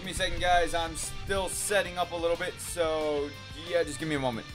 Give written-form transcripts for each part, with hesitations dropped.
me a second, guys. I'm still setting up a little bit, so yeah, just give me a moment.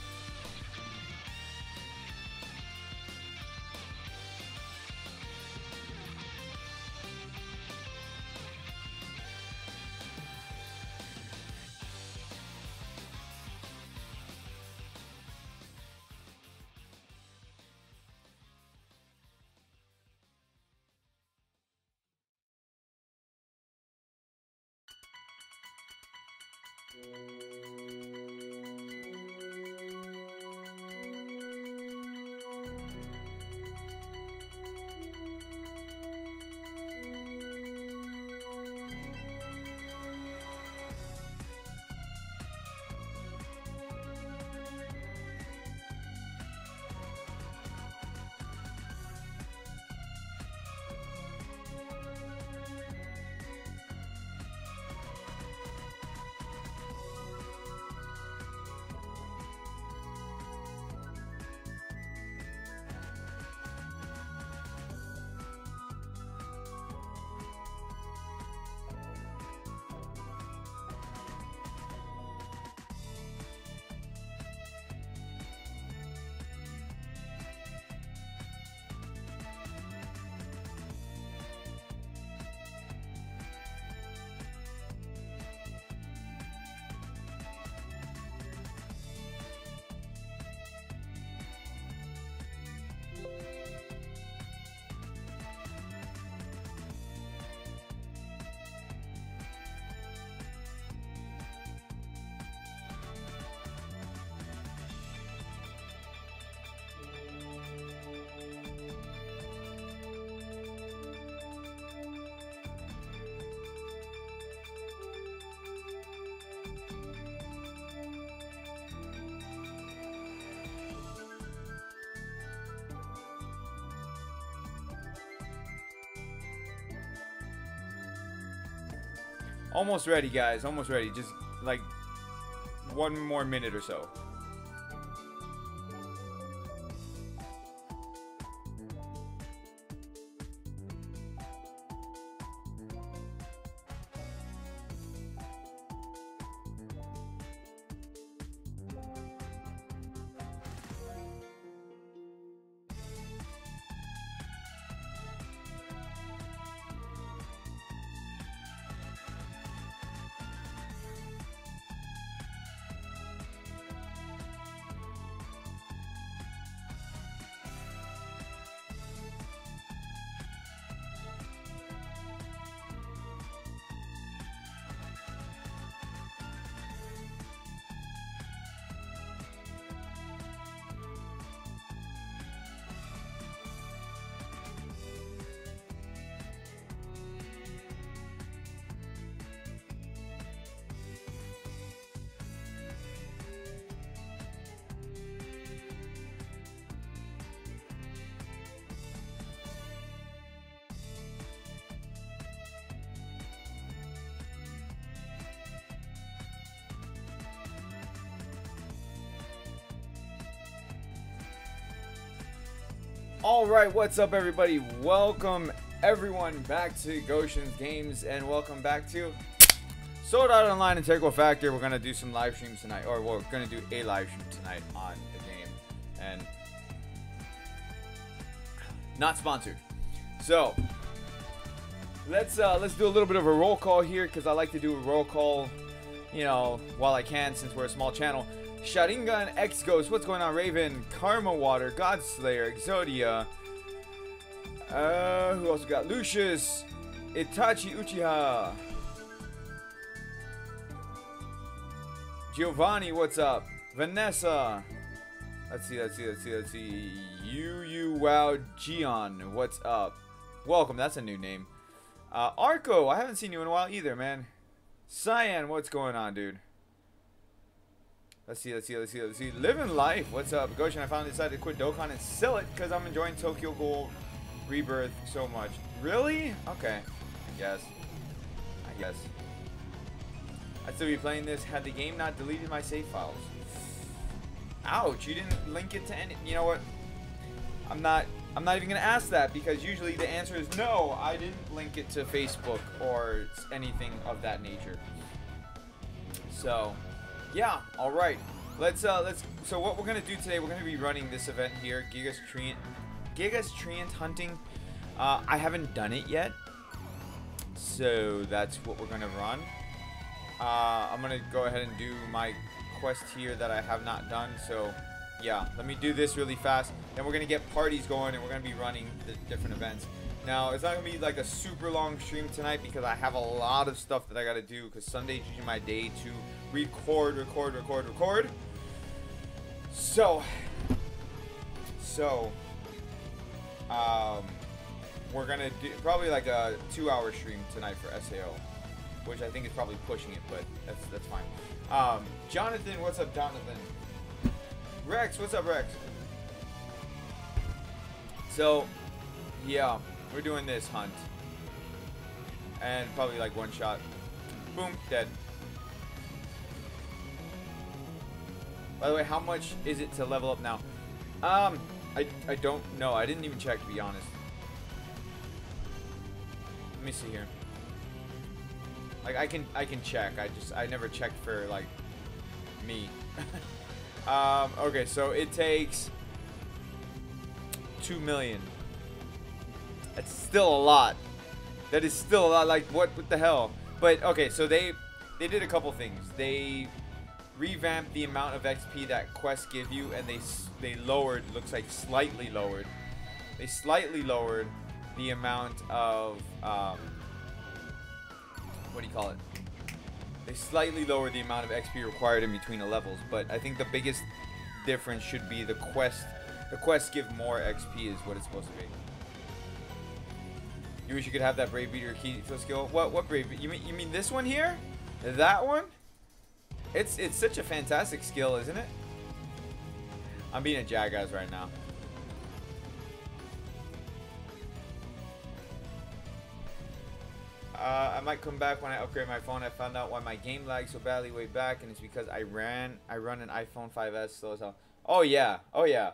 Almost ready, guys. Almost ready. Just like one more minute or so. Alright, what's up everybody? Welcome everyone back to Gotians Games, and welcome back to Sword Art Online Integral Factor. We're going to do some live streams tonight, or we're going to do a live stream tonight on the game, and not sponsored. So let's do a little bit of a roll call here, because I like to do a roll call, you know, while I can, since we're a small channel. Sharingan, X-Ghost, what's going on? Raven, Karma Water, Godslayer, Exodia. Who else we got? Lucius, Itachi Uchiha. Giovanni, what's up? Vanessa. Let's see. Yu Wow Gion, what's up? Welcome, that's a new name. Arco, I haven't seen you in a while either, man. Cyan, what's going on, dude? Let's see. Living life. What's up? Goshen, I finally decided to quit Dokkan and sell it because I'm enjoying Tokyo Ghoul Rebirth so much. Really? Okay. I guess. I'd still be playing this had the game not deleted my save files. Ouch, you didn't link it to any. You know what? I'm not even gonna ask that, because usually the answer is no, I didn't link it to Facebook or anything of that nature. So, yeah, all right. Let's. So what we're gonna do today? We're gonna be running this event here, Giga's Treant Hunting. I haven't done it yet, so that's what we're gonna run. I'm gonna go ahead and do my quest here that I have not done. So, yeah, let me do this really fast. Then we're gonna get parties going, and we're gonna be running the different events. Now, it's not gonna be like a super long stream tonight because I have a lot of stuff that I gotta do. Because Sunday's usually my day to record. So, we're gonna do probably like a 2-hour stream tonight for SAO, which I think is probably pushing it, but that's fine. Jonathan, what's up, Jonathan? Rex, what's up, Rex? So, yeah, we're doing this hunt, and probably like one shot, boom, dead. By the way, how much is it to level up now? I don't know. I didn't even check, to be honest. Let me see here. Like I can check. I never checked for like me. Okay, so it takes 2 million. That's still a lot. That is still a lot. Like what the hell? But okay, so they did a couple things. They revamped the amount of XP that quests give you, and they lowered, looks like slightly lowered. They slightly lowered the amount of what do you call it? They slightly lowered the amount of XP required in between the levels, but I think the biggest difference should be the quest. The quests give more XP is what it's supposed to be. You wish you could have that Brave Beater key skill. What Brave? You mean this one here? That one? It's such a fantastic skill, isn't it? I'm being a jackass right now. I might come back when I upgrade my phone. I found out why my game lagged so badly way back, and it's because I run an iPhone 5S slow as hell. Oh yeah, oh yeah.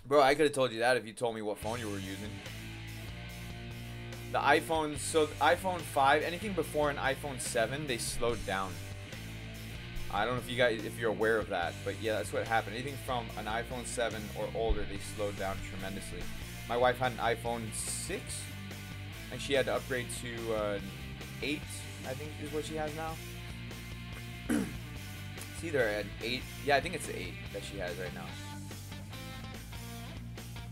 Bro, I could have told you that if you told me what phone you were using. The iPhones, so iPhone 5, anything before an iPhone 7, they slowed down. I don't know if you guys, if you're aware of that, but yeah, that's what happened. Anything from an iPhone 7 or older, they slowed down tremendously. My wife had an iPhone 6, and she had to upgrade to an 8, I think is what she has now. It's either an 8, yeah, I think it's the 8 that she has right now.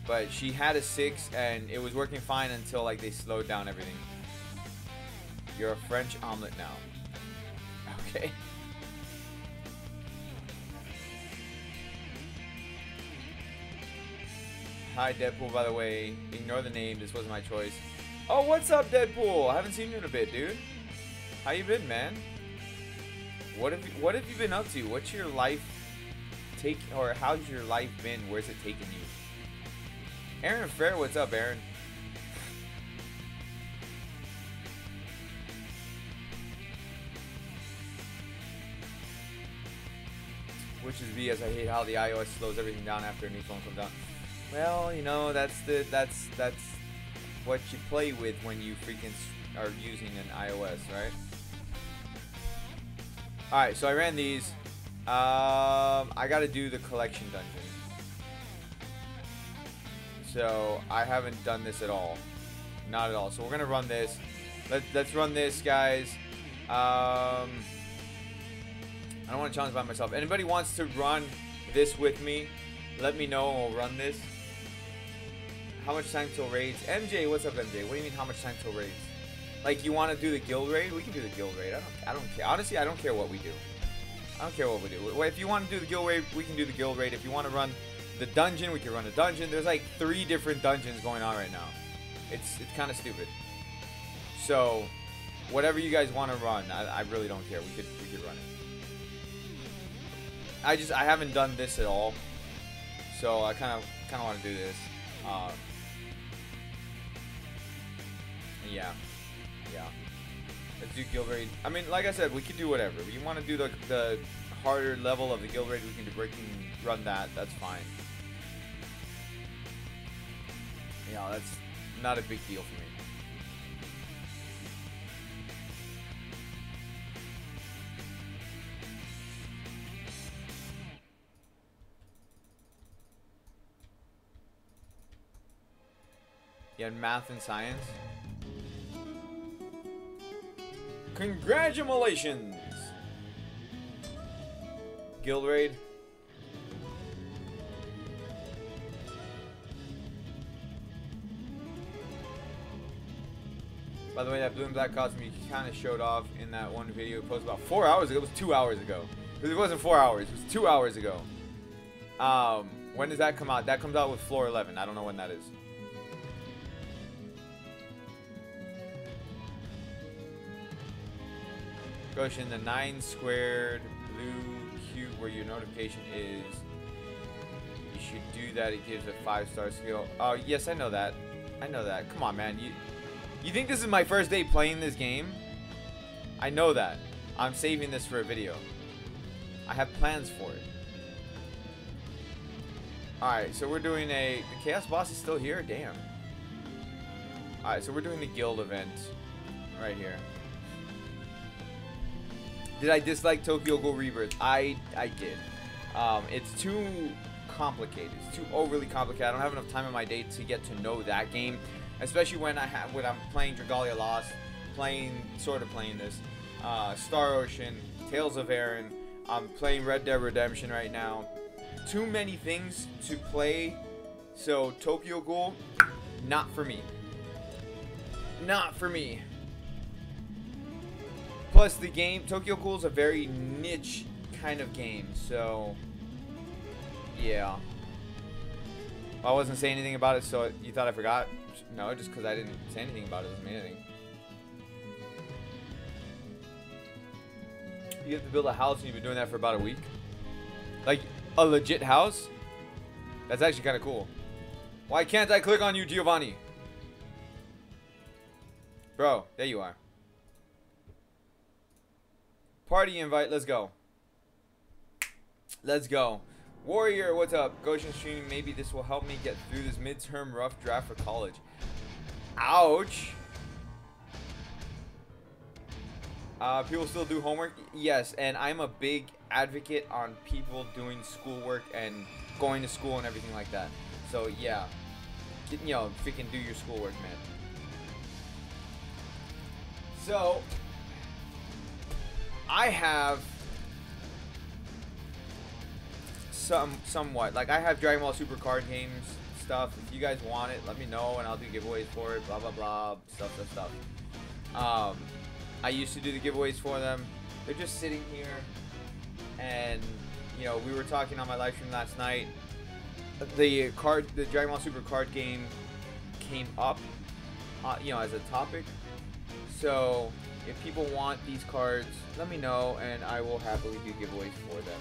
But she had a 6, and it was working fine until like they slowed down everything. You're a French omelet now. Okay. Hi Deadpool, by the way. Ignore the name, this wasn't my choice. Oh, what's up, Deadpool? I haven't seen you in a bit, dude. How you been, man? What have you been up to? What's your life or how's your life been? Where's it taking you? Aaron Fair, what's up, Aaron? Which is BS. I hate how the iOS slows everything down after a new phone comes out. Well, you know, that's what you play with when you freaking are using an iOS, right? All right, so I ran these. I got to do the collection dungeon. So I haven't done this at all, not at all. So we're gonna run this. Let's run this, guys. I don't want to challenge by myself. Anybody wants to run this with me? Let me know and we'll run this. How much time till raids? MJ, what's up, MJ? What do you mean how much time till raids? Like you want to do the guild raid? We can do the guild raid. I don't care. Honestly, I don't care what we do. I don't care what we do. If you want to do the guild raid, we can do the guild raid. If you want to run the dungeon, we can run a dungeon. There's like 3 different dungeons going on right now. It's kind of stupid. So whatever you guys want to run, I really don't care. We could run it. I haven't done this at all, so I kind of want to do this. Yeah. Let's do guild raid. I mean, like I said, we could do whatever. If you want to do the harder level of the guild raid, we can run that. That's fine. Yeah, that's not a big deal for me. Yeah, math and science. Congratulations! Guild raid. By the way, that blue and black costume you kind of showed off in that one video you posted about 4 hours ago. It was 2 hours ago. It wasn't 4 hours. It was 2 hours ago. When does that come out? That comes out with floor 11. I don't know when that is. Goshen, the 9 squared blue cube where your notification is. You should do that. It gives a 5-star skill. Oh, yes, I know that. I know that. Come on, man. You think this is my first day playing this game? I know that. I'm saving this for a video. I have plans for it. Alright, so we're doing the Chaos Boss is still here? Damn. Alright, so we're doing the guild event right here. Did I dislike Tokyo Ghoul Rebirth? I did. It's too complicated. It's too overly complicated. I don't have enough time in my day to get to know that game. Especially when I'm playing Dragalia Lost, sort of playing this, Star Ocean, Tales of Aaron. I'm playing Red Dead Redemption right now. Too many things to play, so Tokyo Ghoul, not for me. Not for me. Plus the game, Tokyo Ghoul is a very niche kind of game, so yeah. I wasn't saying anything about it, so you thought I forgot? No, just because I didn't say anything about it doesn't mean anything. You have to build a house and you've been doing that for about a week? Like, a legit house? That's actually kind of cool. Why can't I click on you, Giovanni? Bro, there you are. Party invite, let's go. Let's go. Warrior, what's up? Gotians streaming. Maybe this will help me get through this midterm rough draft for college. Ouch. People still do homework? Yes, and I'm a big advocate on people doing schoolwork and going to school and everything like that. So, yeah. You know, freaking do your schoolwork, man. So, I have somewhat. Like, I have Dragon Ball Super card games stuff. If you guys want it, let me know and I'll do giveaways for it. Blah, blah, blah. Stuff. I used to do the giveaways for them. They're just sitting here. And, you know, we were talking on my live stream last night. The Dragon Ball Super card game came up, you know, as a topic. So, if people want these cards, let me know and I will happily do giveaways for them.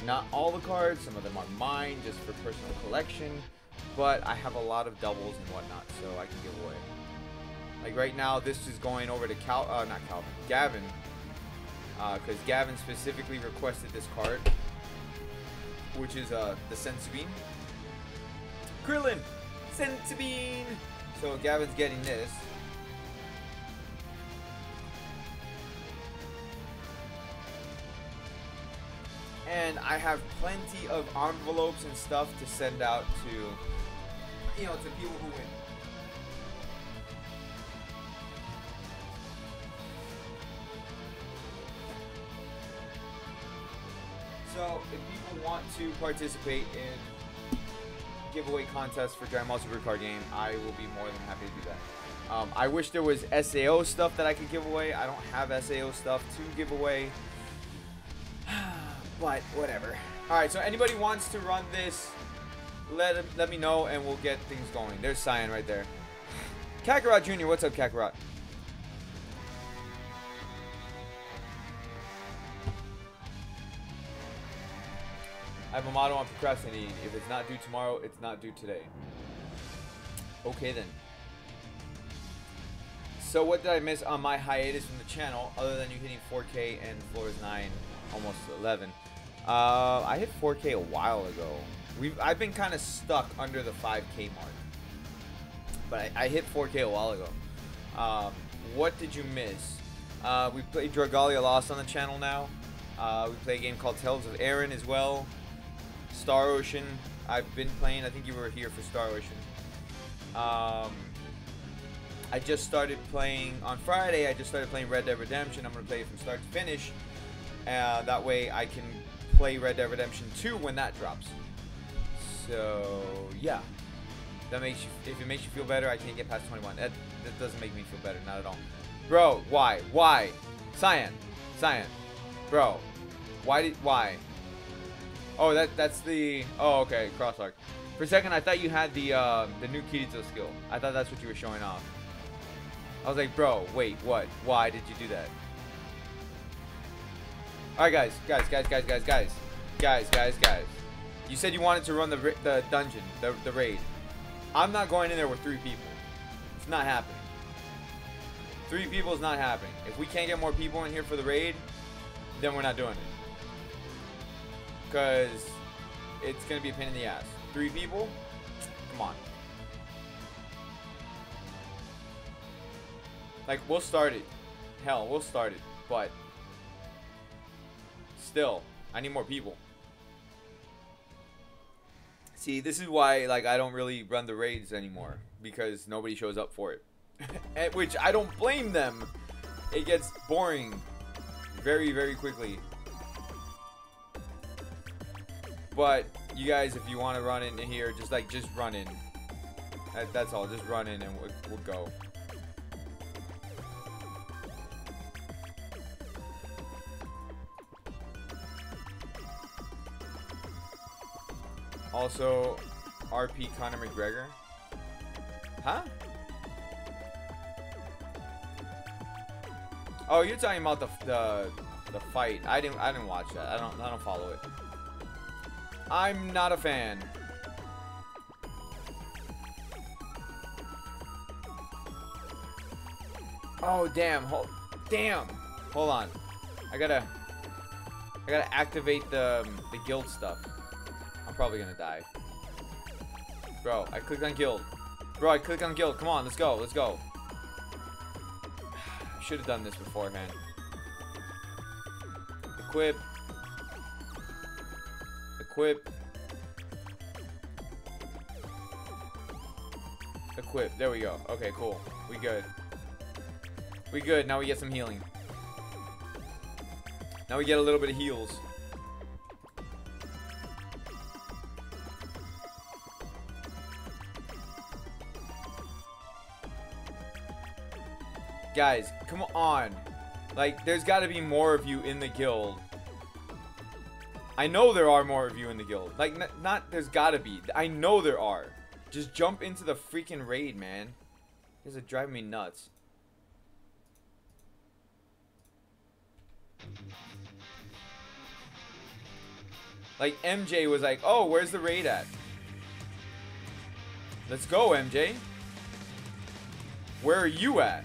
Not all the cards, some of them are mine, just for personal collection. But I have a lot of doubles and whatnot, so I can give away. Like right now, this is going over to Gavin. Because Gavin specifically requested this card, which is the Sensubin. Krillin! Sensubin! So Gavin's getting this. And I have plenty of envelopes and stuff to send out to, you know, to people who win. So, if people want to participate in giveaway contests for Dragon Ball Super card game, I will be more than happy to do that. I wish there was SAO stuff that I could give away. I don't have SAO stuff to give away. But, whatever. Alright, so anybody wants to run this, let me know and we'll get things going. There's Cyan right there. Kakarot Jr., what's up, Kakarot? I have a motto on procrastinating. If it's not due tomorrow, it's not due today. Okay then. So what did I miss on my hiatus from the channel, other than you hitting 4K and floors 9, almost 11? I hit 4K a while ago. I've been kind of stuck under the 5K mark. But I hit 4K a while ago. What did you miss? We played Dragalia Lost on the channel now. We play a game called Tales of Aaron as well. Star Ocean, I've been playing. I think you were here for Star Ocean. I just started playing on Friday. I just started playing Red Dead Redemption. I'm gonna play it from start to finish. That way I can play Red Dead Redemption 2 when that drops. So yeah, that makes you. If it makes you feel better, I can't get past 21. That doesn't make me feel better, not at all. Bro, why? Cyan, bro, why? Oh, that's the. Oh, okay, crossarc. For a second, I thought you had the new Kirito skill. I thought that's what you were showing off. I was like, bro, wait, what? Why did you do that? Alright, guys. You said you wanted to run the dungeon, the raid. I'm not going in there with 3 people. It's not happening. 3 people is not happening. If we can't get more people in here for the raid, then we're not doing it. Because it's going to be a pain in the ass. 3 people? Come on. Like, we'll start it. Hell, we'll start it. But still, I need more people. See, this is why, like, I don't really run the raids anymore. Because nobody shows up for it. Which, I don't blame them. It gets boring very, very quickly. But you guys, if you want to run into here, just run in. That's all. Just run in and we'll go. Also, RP Conor McGregor. Huh? Oh, you're talking about the fight. I didn't watch that. I don't follow it. I'm not a fan. Oh damn! Hold on. I gotta activate the guild stuff. I'm probably gonna die. Bro, I clicked on guild. Come on, let's go. I should have done this beforehand. Equip. There we go. Okay, cool. We good. Now we get some healing. Now we get a little bit of heals. Guys, come on. Like, there's got to be more of you in the guild. I know there are more of you in the guild. Like, not there's got to be. I know there are. Just jump into the freaking raid, man. This is driving me nuts. Like, MJ was like, oh, where's the raid at? Let's go, MJ. Where are you at?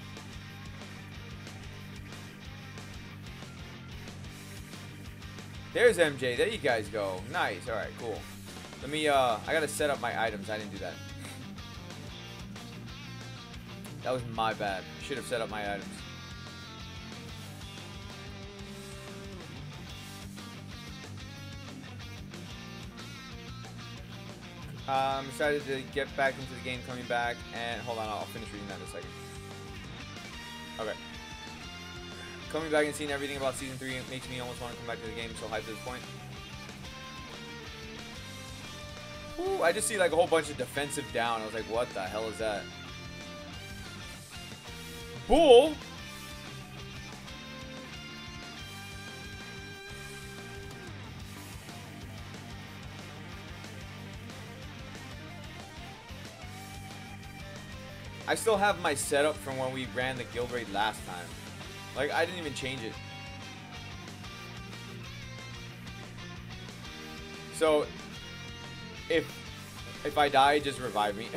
There's MJ. There you guys go. Nice. Alright, cool. Let me, I gotta set up my items. I didn't do that. That was my bad. Should have set up my items. I'm excited to get back into the game, coming back, and hold on, I'll finish reading that in a second. Okay. Coming back and seeing everything about Season 3 makes me almost want to come back to the game, so hyped at this point. Ooh, I just see like a whole bunch of defensive down. I was like, what the hell is that? Bull! I still have my setup from when we ran the guild raid last time. Like, I didn't even change it. So, if I die, just revive me.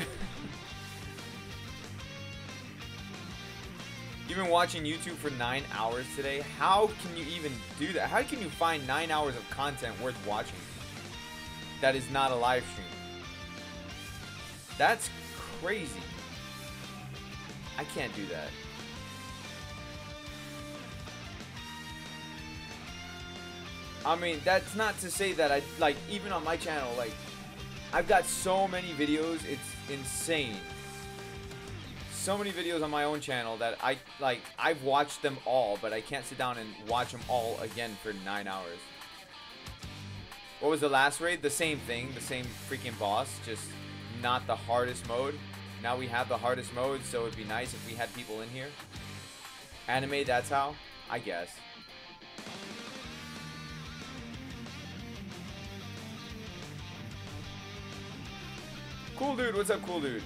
You've been watching YouTube for 9 hours today. How can you even do that? How can you find 9 hours of content worth watching that is not a live stream? That's crazy. I can't do that. I mean, that's not to say that I, like, even on my channel, like, I've got so many videos, it's insane. so many videos on my own channel that I've watched them all, but I can't sit down and watch them all again for 9 hours. What was the last raid? The same thing, the same freaking boss, just not the hardest mode. Now we have the hardest mode, so it'd be nice if we had people in here. Anime, that's how? I guess. Cool dude, what's up, cool dude?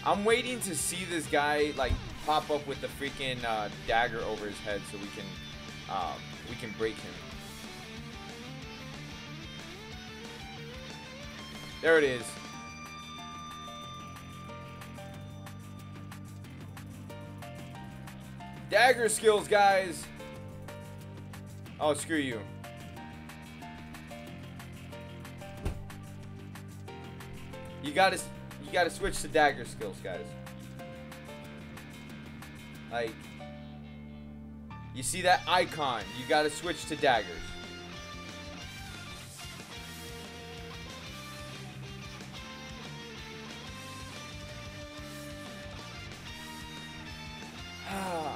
I'm waiting to see this guy like pop up with the freaking dagger over his head so we can break him. There it is. Dagger skills, guys. Oh, screw you. You gotta switch to dagger skills, guys. Like, you see that icon? You gotta switch to daggers.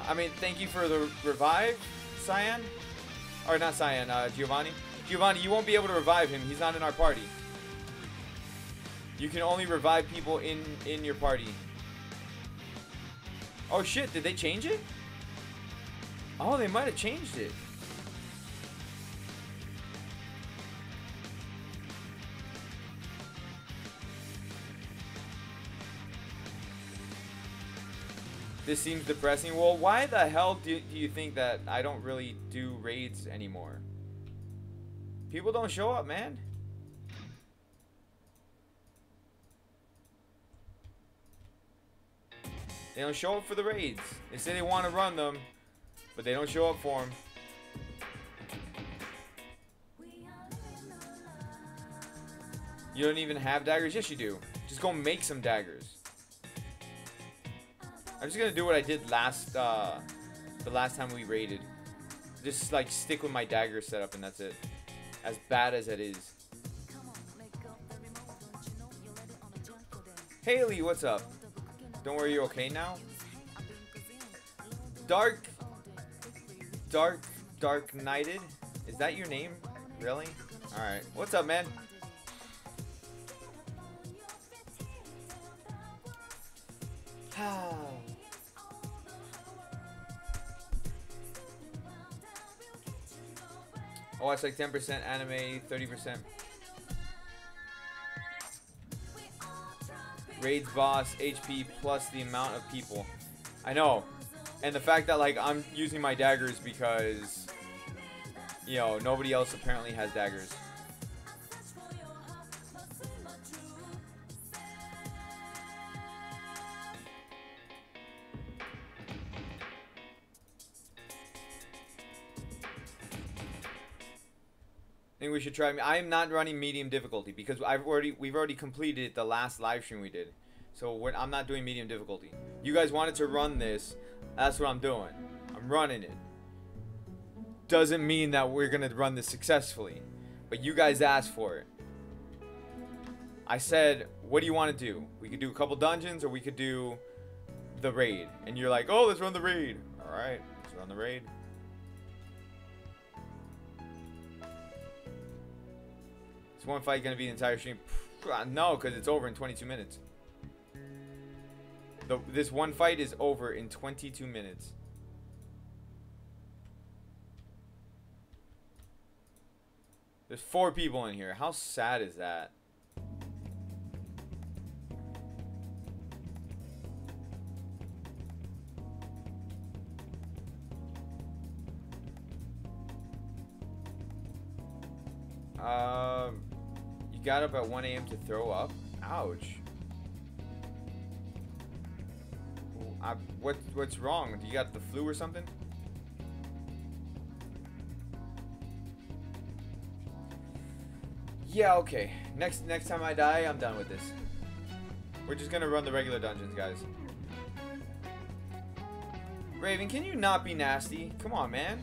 I mean, thank you for the revive, Cyan. Or not Cyan, Giovanni. Giovanni, you won't be able to revive him. He's not in our party. You can only revive people in your party. Oh shit, did they change it? Oh, they might have changed it. This seems depressing. Well, why the hell do you think that I don't really do raids anymore? People don't show up, man. They don't show up for the raids. They say they want to run them, but they don't show up for them. You don't even have daggers? Yes, you do. Just go make some daggers. I'm just gonna do what I did the last time we raided. Just like stick with my dagger setup and that's it. As bad as it is. Haley, what's up? Don't worry, you're okay now. Dark Knighted? Is that your name? Really? Alright. What's up, man? Oh, it's like 10% anime, 30%. Raids boss, HP plus the amount of people. I know. And the fact that like I'm using my daggers because, you know, nobody else apparently has daggers. I think we should try. I am not running medium difficulty because we've already completed the last live stream we did, so I'm not doing medium difficulty. You guys wanted to run this, that's what I'm doing. I'm running it. Doesn't mean that we're gonna run this successfully, but you guys asked for it. I said, what do you want to do? We could do a couple dungeons or we could do the raid, and you're like, oh, let's run the raid. All right, let's run the raid. Is one fight gonna be the entire stream? No, because it's over in 22 minutes. This one fight is over in 22 minutes. There's 4 people in here. How sad is that? You got up at 1 a.m. to throw up? Ouch. What's wrong? Do you got the flu or something? Yeah, okay. Next time I die, I'm done with this. We're just gonna run the regular dungeons, guys. Raven, can you not be nasty? Come on, man.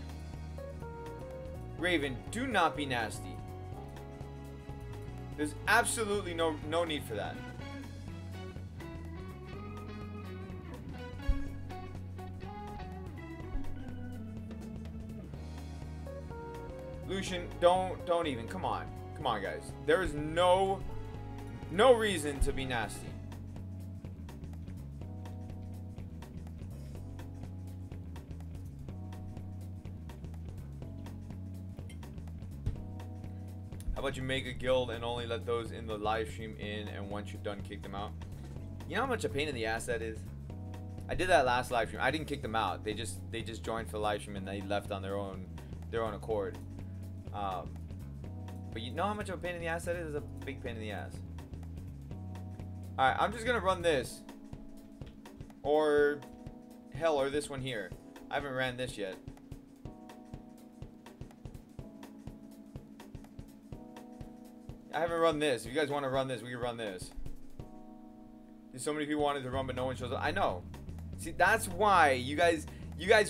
Raven, do not be nasty. There's absolutely no need for that. Lucian, don't even. Come on. Come on, guys. There is no reason to be nasty. How about you make a guild and only let those in the live stream in, and once you're done, kick them out? You know how much a pain in the ass that is? I did that last live stream. I didn't kick them out. They just joined for the live stream and they left on their own accord. But you know how much of a pain in the ass that is? It's a big pain in the ass. Alright, I'm just gonna run this. Or hell, or this one here. I haven't ran this yet. I haven't run this. If you guys want to run this, we can run this. There's so many people wanted to run, but no one shows up. I know. See, that's why you guys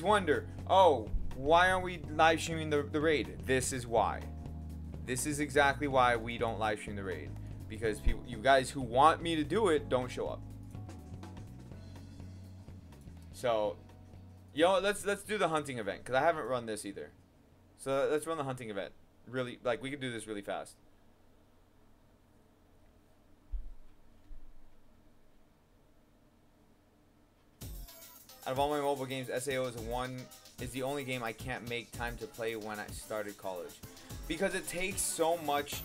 wonder, oh, why aren't we live streaming the raid? This is why. This is exactly why we don't live stream the raid. Because people, you guys who want me to do it, don't show up. So, you know, let's do the hunting event, because I haven't run this either. So let's run the hunting event. Really, like, we could do this really fast. Out of all my mobile games, SAO is the only game I can't make time to play when I started college. Because it takes so much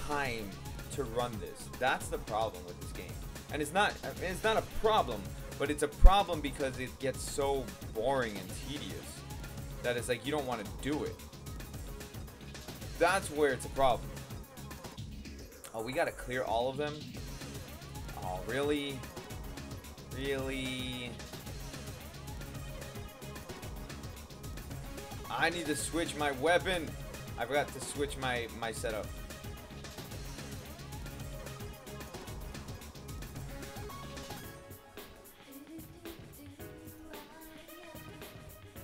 time to run this. That's the problem with this game. And it's not a problem, but it's a problem because it gets so boring and tedious that it's like you don't want to do it. That's where it's a problem. Oh, we gotta clear all of them? Oh, really? Really? I need to switch my weapon. I forgot to switch my setup.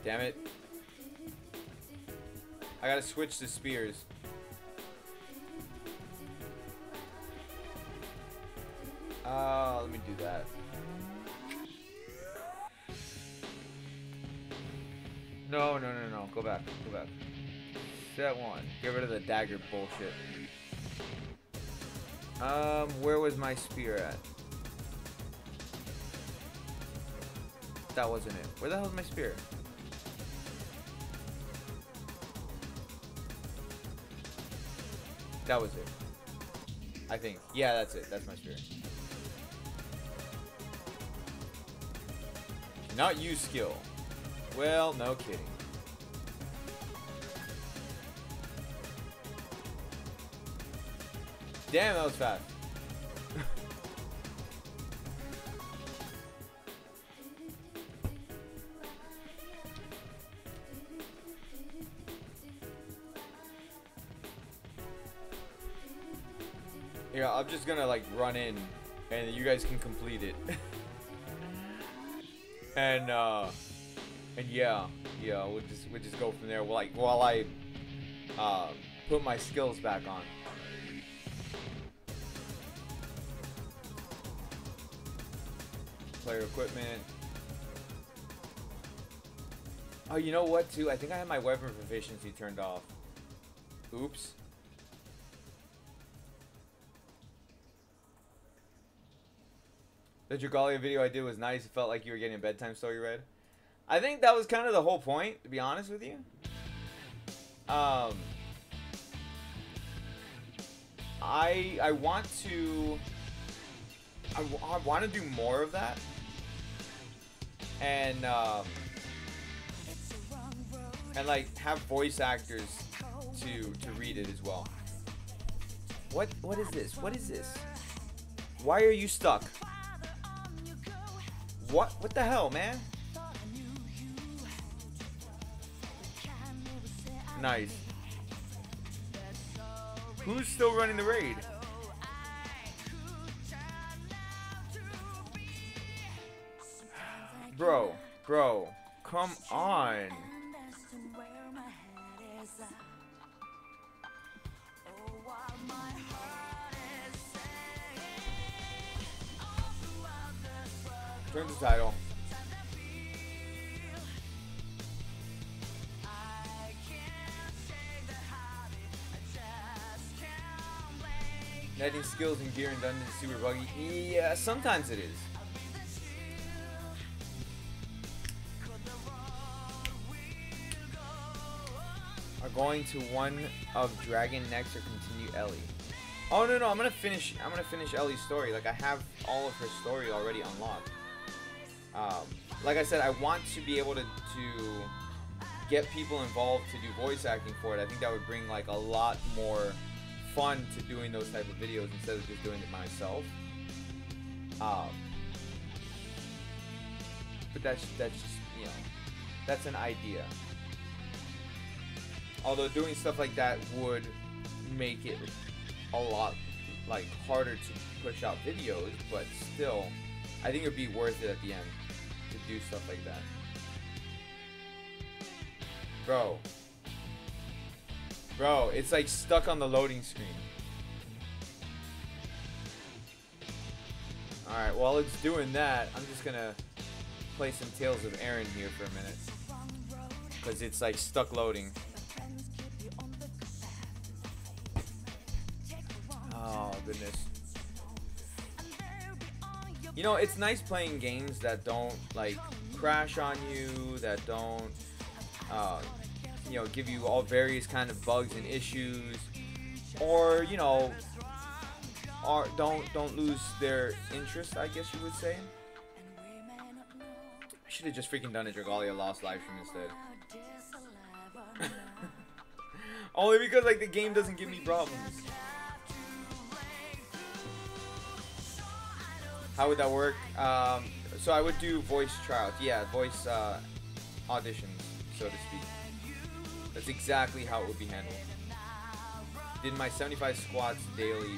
Damn it. I gotta switch to spears. Let me do that. No. Go back. Set one. Get rid of the dagger bullshit. Where was my spear at? That wasn't it. Where the hell is my spear? That was it. I think. Yeah, that's it. That's my spear. Not use skill. Well, no kidding. Damn, that was fast. Yeah, I'm just gonna like run in and you guys can complete it. And yeah, we'll just go from there. While I put my skills back on. Player equipment. Oh, you know what too? I think I have my weapon proficiency turned off. Oops. The Dragalia video I did was nice. It felt like you were getting a bedtime story read. I think that was kind of the whole point, to be honest with you. I want to do more of that, and like have voice actors to read it as well. What is this? What is this? Why are you stuck? What the hell, man? Nice. Who's still running the raid? Bro, come on. Turn the title. Netting skills and gear in dungeons is super buggy. Yeah, sometimes it is. Are going to one of Dragon next or continue Ellie? Oh no, I'm gonna finish Ellie's story. Like I have all of her story already unlocked. Like I said, I want to be able to get people involved to do voice acting for it. I think that would bring like a lot more fun to doing those type of videos instead of just doing it myself. But that's just, you know, that's an idea. Although doing stuff like that would make it a lot like harder to push out videos, but still, I think it would be worth it at the end to do stuff like that. Bro, it's like stuck on the loading screen. Alright, while it's doing that, I'm just gonna play some Tales of Aaron here for a minute. Because it's like stuck loading. Oh, goodness. You know, it's nice playing games that don't, like, crash on you, that don't, you know, give you all various kind of bugs and issues, or, you know, or don't lose their interest, I guess you would say. I should have just freaking done a Dragalia Lost live stream instead. Only because, like, the game doesn't give me problems. How would that work? So I would do voice trials. Yeah, voice auditions, so to speak. That's exactly how it would be handled. Did my 75 squats daily.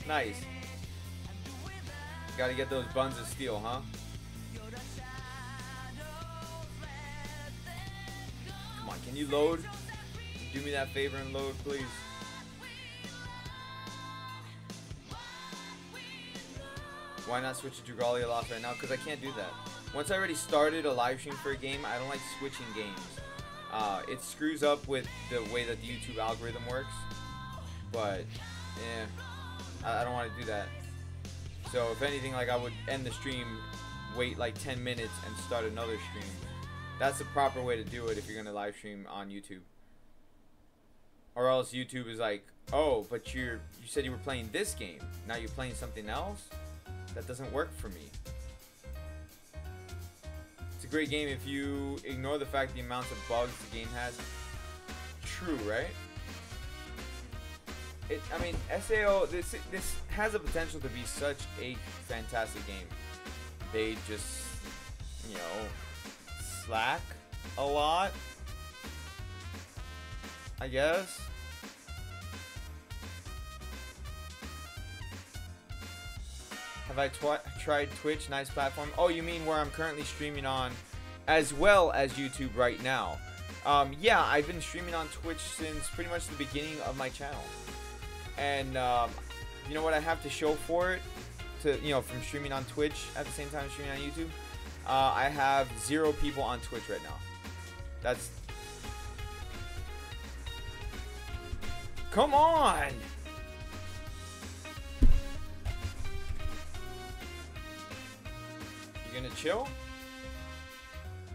Nice. Gotta get those buns of steel, huh? Come on, can you load? Do me that favor and load, please. Why not switch to Dragalia Lost right now? Because I can't do that. Once I already started a live stream for a game, I don't like switching games. It screws up with the way that the YouTube algorithm works. But, yeah, I don't want to do that. So, if anything, like, I would end the stream, wait like 10 minutes, and start another stream. That's the proper way to do it if you're going to live stream on YouTube. Or else YouTube is like, oh, but you said you were playing this game. Now you're playing something else? That doesn't work for me. It's a great game if you ignore the fact the amounts of bugs the game has. True, right? I mean, SAO, this has the potential to be such a fantastic game. They just, you know, slack a lot, I guess. Have I tried Twitch? Nice platform. Oh, you mean where I'm currently streaming on as well as YouTube right now? Yeah, I've been streaming on Twitch since pretty much the beginning of my channel. And you know what I have to show for it? To, you know, from streaming on Twitch at the same time streaming on YouTube? I have 0 people on Twitch right now. That's... Come on! You gonna chill?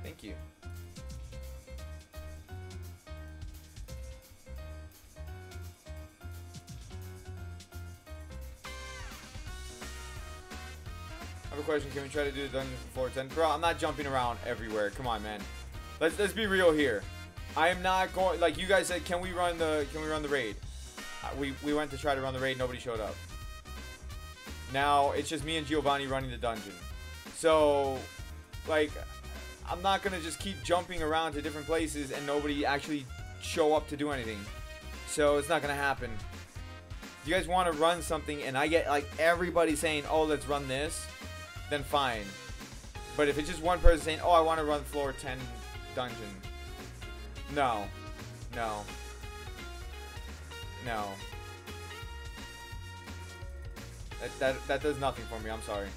Thank you. I have a question. Can we try to do the dungeon for 10? Bro, I'm not jumping around everywhere. Come on, man. Let's be real here. I am not going, like you guys said, can we run the raid? We went to try to run the raid, nobody showed up. Now it's just me and Giovanni running the dungeon. So, like, I'm not gonna just keep jumping around to different places and nobody actually show up to do anything. So it's not gonna happen. If you guys want to run something and I get like everybody saying, oh, let's run this, then fine. But if it's just one person saying, oh, I want to run floor 10 dungeon, no. That does nothing for me. I'm sorry.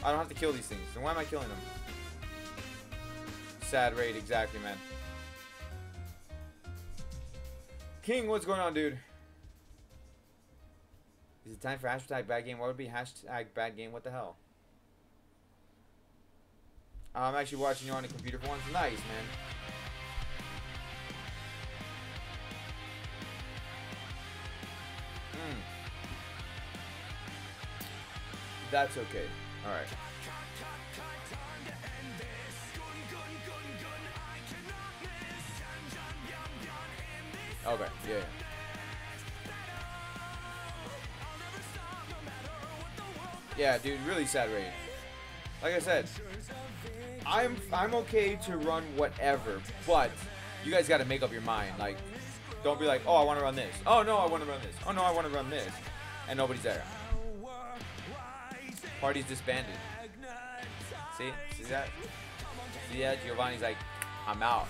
I don't have to kill these things. Then why am I killing them? Sad raid, exactly, man. King, what's going on, dude? Is it time for hashtag bad game? What would be hashtag bad game? What the hell? I'm actually watching you on the computer for once. Nice, man. That's okay. Alright. Okay, yeah. Yeah, dude, really sad raid. Like I said, I'm okay to run whatever, but you guys got to make up your mind. Like, don't be like, oh, I want to run this. Oh no, I want to run this. Oh no, I want to run this, and nobody's there. Party's disbanded. See that? See that? Giovanni's like, I'm out.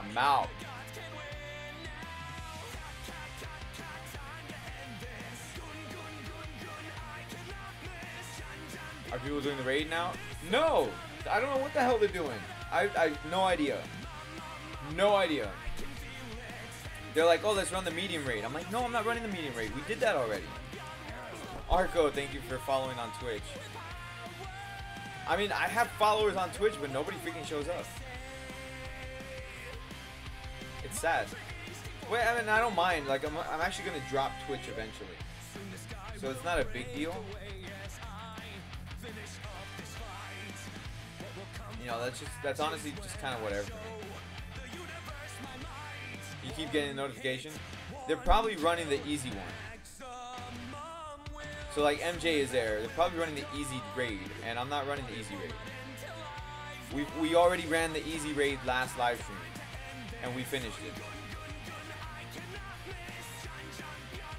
I'm out. Are people doing the raid now? No! I don't know what the hell they're doing. I no idea. No idea. They're like, oh, let's run the medium raid. I'm like, no, I'm not running the medium raid. We did that already. Arco, thank you for following on Twitch. I mean, I have followers on Twitch, but nobody freaking shows up. It's sad. Wait, I mean, I don't mind. Like, I'm actually gonna drop Twitch eventually, so it's not a big deal. You know, that's honestly just kind of whatever. You keep getting a notification. They're probably running the easy one. So like MJ is there. They're probably running the easy raid, and I'm not running the easy raid. We already ran the easy raid last live stream, and we finished it.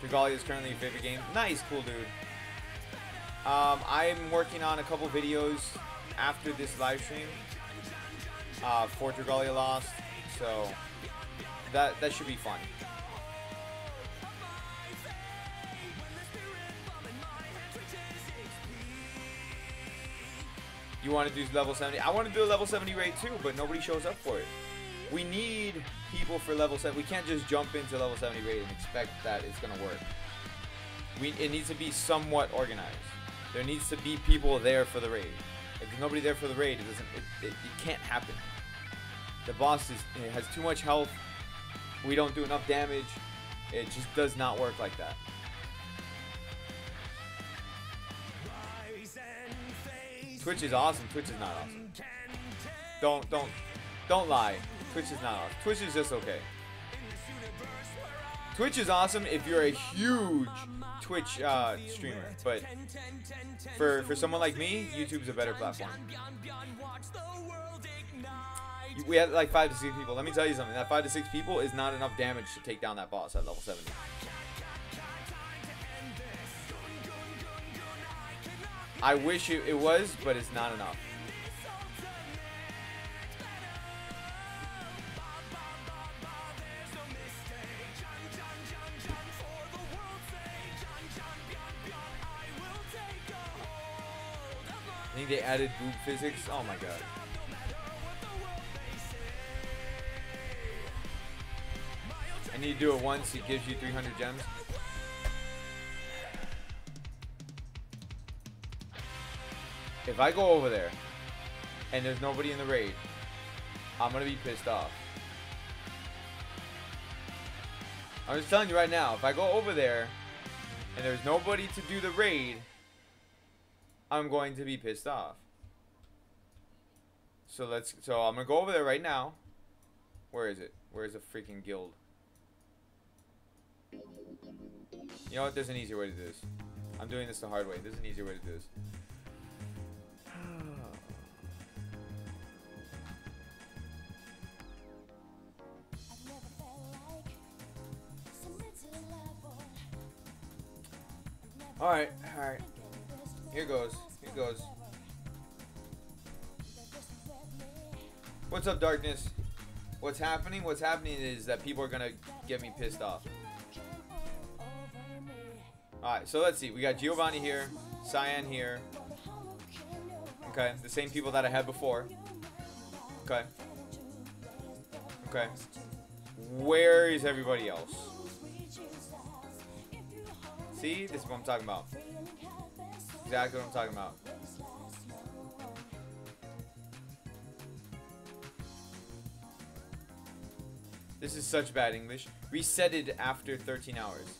Trigalia is currently your favorite game. Nice, cool dude. I'm working on a couple videos after this live stream for Trigalia Lost, so that should be fun. You want to do level 70? I want to do a level 70 raid too, but nobody shows up for it. We need people for level 7. We can't just jump into level 70 raid and expect that it's gonna work. It needs to be somewhat organized. There needs to be people there for the raid. If there's nobody there for the raid, it can't happen. The boss has too much health. We don't do enough damage. It just does not work like that. Twitch is awesome. Twitch is not awesome. Don't lie. Twitch is not awesome. Twitch is just okay. Twitch is awesome if you're a huge Twitch streamer, but for someone like me, YouTube's a better platform. We had like 5 to 6 people. Let me tell you something. That 5 to 6 people is not enough damage to take down that boss at level 70. I wish it was, but it's not enough. I think they added boob physics. Oh my god. I need to do it once. It gives you 300 gems. If I go over there and there's nobody in the raid, I'm gonna be pissed off. I'm just telling you right now, if I go over there and there's nobody to do the raid, I'm going to be pissed off. So I'm gonna go over there right now. Where is it? Where is the freaking guild? You know what? There's an easier way to do this. I'm doing this the hard way. There's an easier way to do this. Alright. Here goes. What's up, Darkness? What's happening? What's happening is that people are gonna get me pissed off. Alright, so let's see. We got Giovanni here, Cyan here. Okay, the same people that I had before. Okay. Okay. Where is everybody else? See? This is what I'm talking about. Exactly what I'm talking about. This is such bad English. Resetted after 13 hours.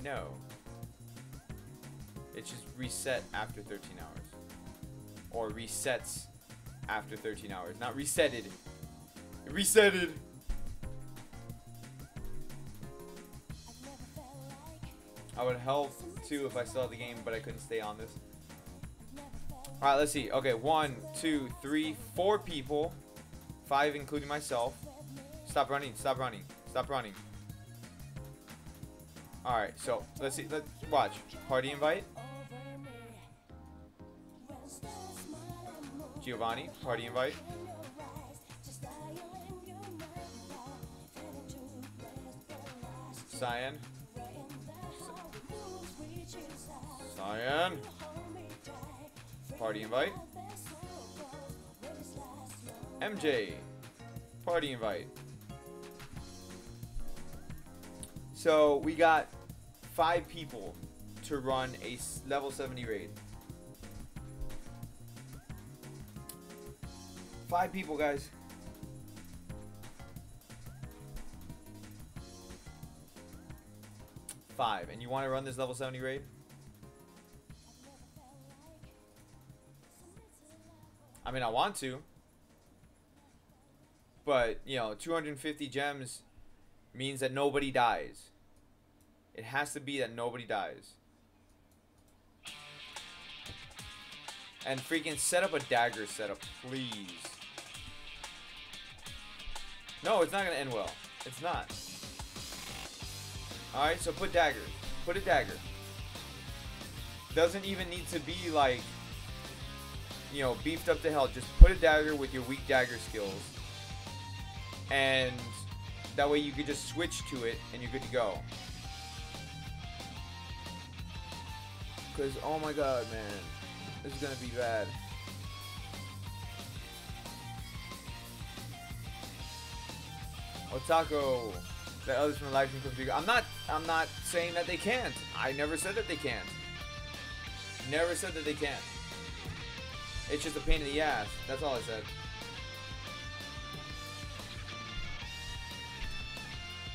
No. It just reset after 13 hours. Or resets after 13 hours. Not resetted. It resetted. I would help too if I still had the game, but I couldn't stay on this. Alright, let's see. Okay, 1, 2, 3, 4 people. 5 including myself. Stop running, stop running, stop running. Alright, so let's see. Let's watch. Party invite. Giovanni, party invite. Cyan. Cyan. Party invite. MJ. Party invite. So we got 5 people to run a level 70 raid. 5 people, guys. Five. And you want to run this level 70 raid? I mean, I want to. But, you know, 250 gems means that nobody dies. It has to be that nobody dies. And freaking set up a dagger setup, please. No, it's not going to end well. It's not. Alright, so put daggers. Put a dagger. Doesn't even need to be like, you know, beefed up to hell. Just put a dagger with your weak dagger skills. And that way you could just switch to it and you're good to go. Because, oh my god, man. This is going to be bad. Otako. That others from the live stream configure. I'm not saying that they can't. I never said that they can't. Never said that they can't. It's just a pain in the ass. That's all I said.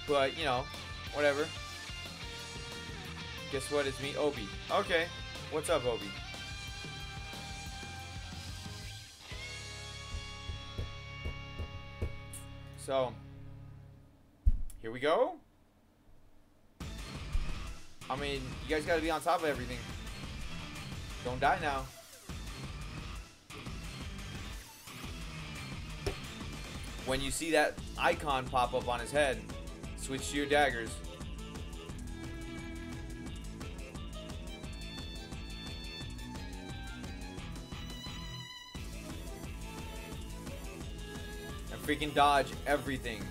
But, you know, whatever. Guess what? It's me, Obi. Okay. What's up, Obi? So, here we go. I mean, you guys gotta be on top of everything. Don't die now. When you see that icon pop up on his head, switch to your daggers. And freaking dodge everything.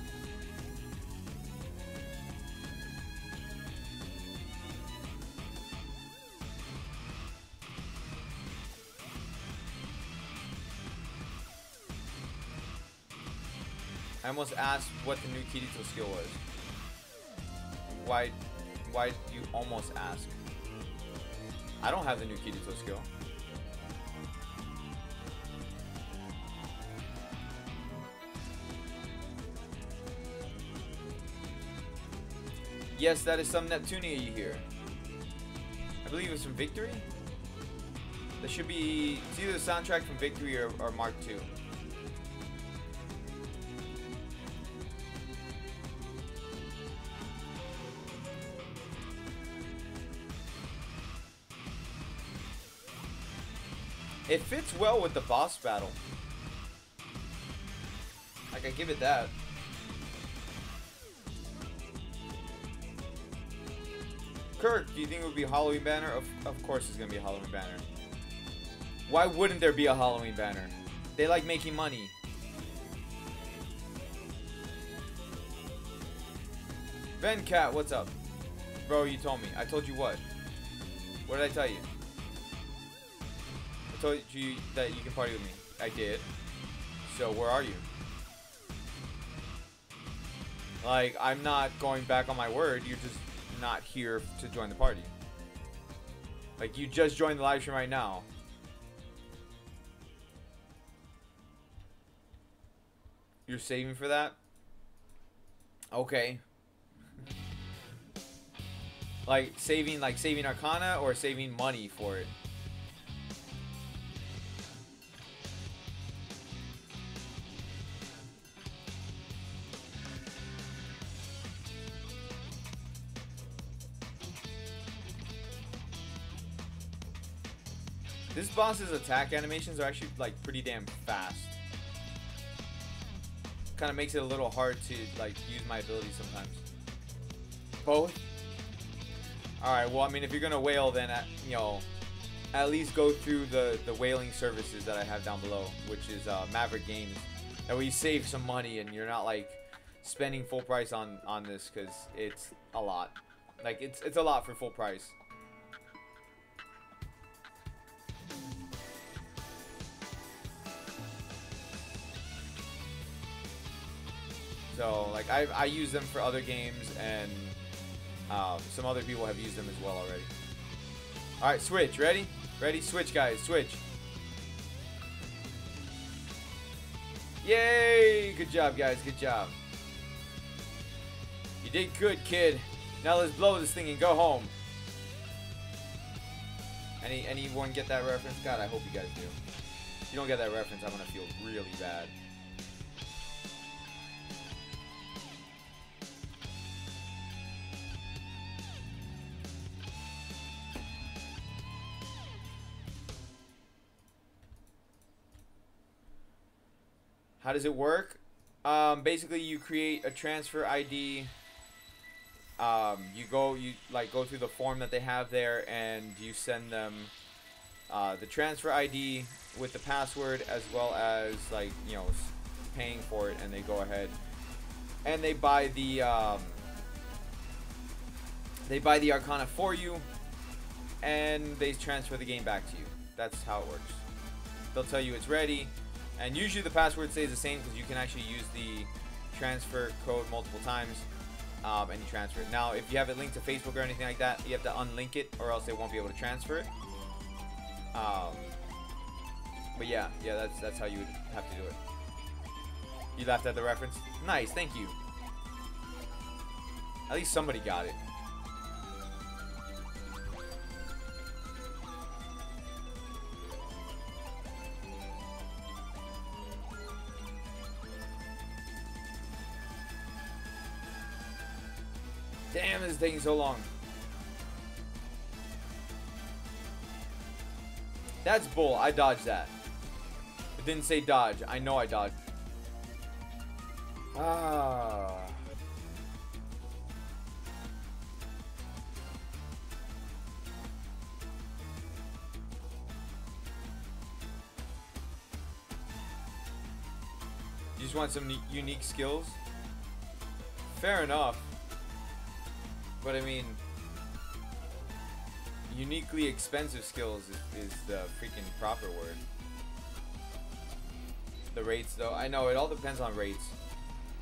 I almost asked what the new Kirito skill was. Why do you almost ask? I don't have the new Kirito skill. Yes, that is some Neptunia you hear. I believe it's from Victory. That should be, it's either the soundtrack from Victory or Mark II. It fits well with the boss battle. Like, I give it that. Kirk, do you think it would be a Halloween banner? Of course it's going to be a Halloween banner. Why wouldn't there be a Halloween banner? They like making money. Ben Cat, what's up? Bro, you told me. I told you what? What did I tell you? I told you that you can party with me. I did. So where are you? Like, I'm not going back on my word. You're just not here to join the party. Like, you just joined the live stream right now. You're saving for that? Okay. like saving Arcana or saving money for it? This boss's attack animations are actually like pretty damn fast. Kind of makes it a little hard to like use my abilities sometimes. Both? Alright, well I mean if you're gonna whale then you know, at least go through the whaling services that I have down below, which is Maverick Games. That way you save some money and you're not like spending full price on this, because it's a lot. Like it's a lot for full price. So like I use them for other games, and some other people have used them as well already. All right, switch. Ready? Ready? Switch, guys. Switch. Yay! Good job, guys. Good job. You did good, kid. Now let's blow this thing and go home. Anyone get that reference? God, I hope you guys do. If you don't get that reference, I'm gonna feel really bad. How does it work? Basically, you create a transfer ID. You go through the form that they have there, and you send them the transfer ID with the password, as well as like, you know, paying for it, and they go ahead and they buy the Arcana for you, and they transfer the game back to you. That's how it works. They'll tell you it's ready. And usually the password stays the same, because you can actually use the transfer code multiple times, and you transfer it. Now, if you have it linked to Facebook or anything like that, you have to unlink it, or else they won't be able to transfer it. But yeah, that's how you would have to do it. You laughed at the reference? Nice, thank you. At least somebody got it. Damn, this is taking so long. That's bull. I dodged that. It didn't say dodge. I know I dodged. Ah. You just want some unique skills? Fair enough. But I mean, uniquely expensive skills is the freaking proper word. The rates, though, I know it all depends on rates.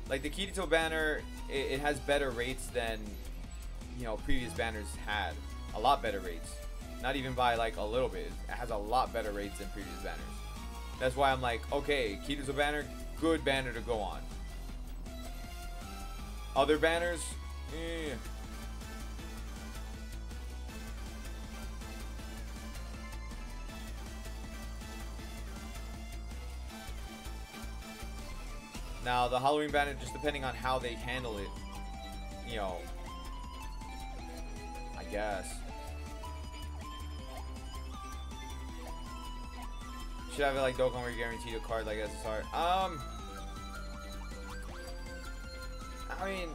Like the Kirito banner, it has better rates than, you know, previous banners had. A lot better rates. Not even by like a little bit. It has a lot better rates than previous banners. That's why I'm like, okay, Kirito banner, good banner to go on. Other banners, eh. Now, the Halloween banner, just depending on how they handle it, you know, I guess. Should have it like Dokkan where you're guaranteed a card like SSR. I mean,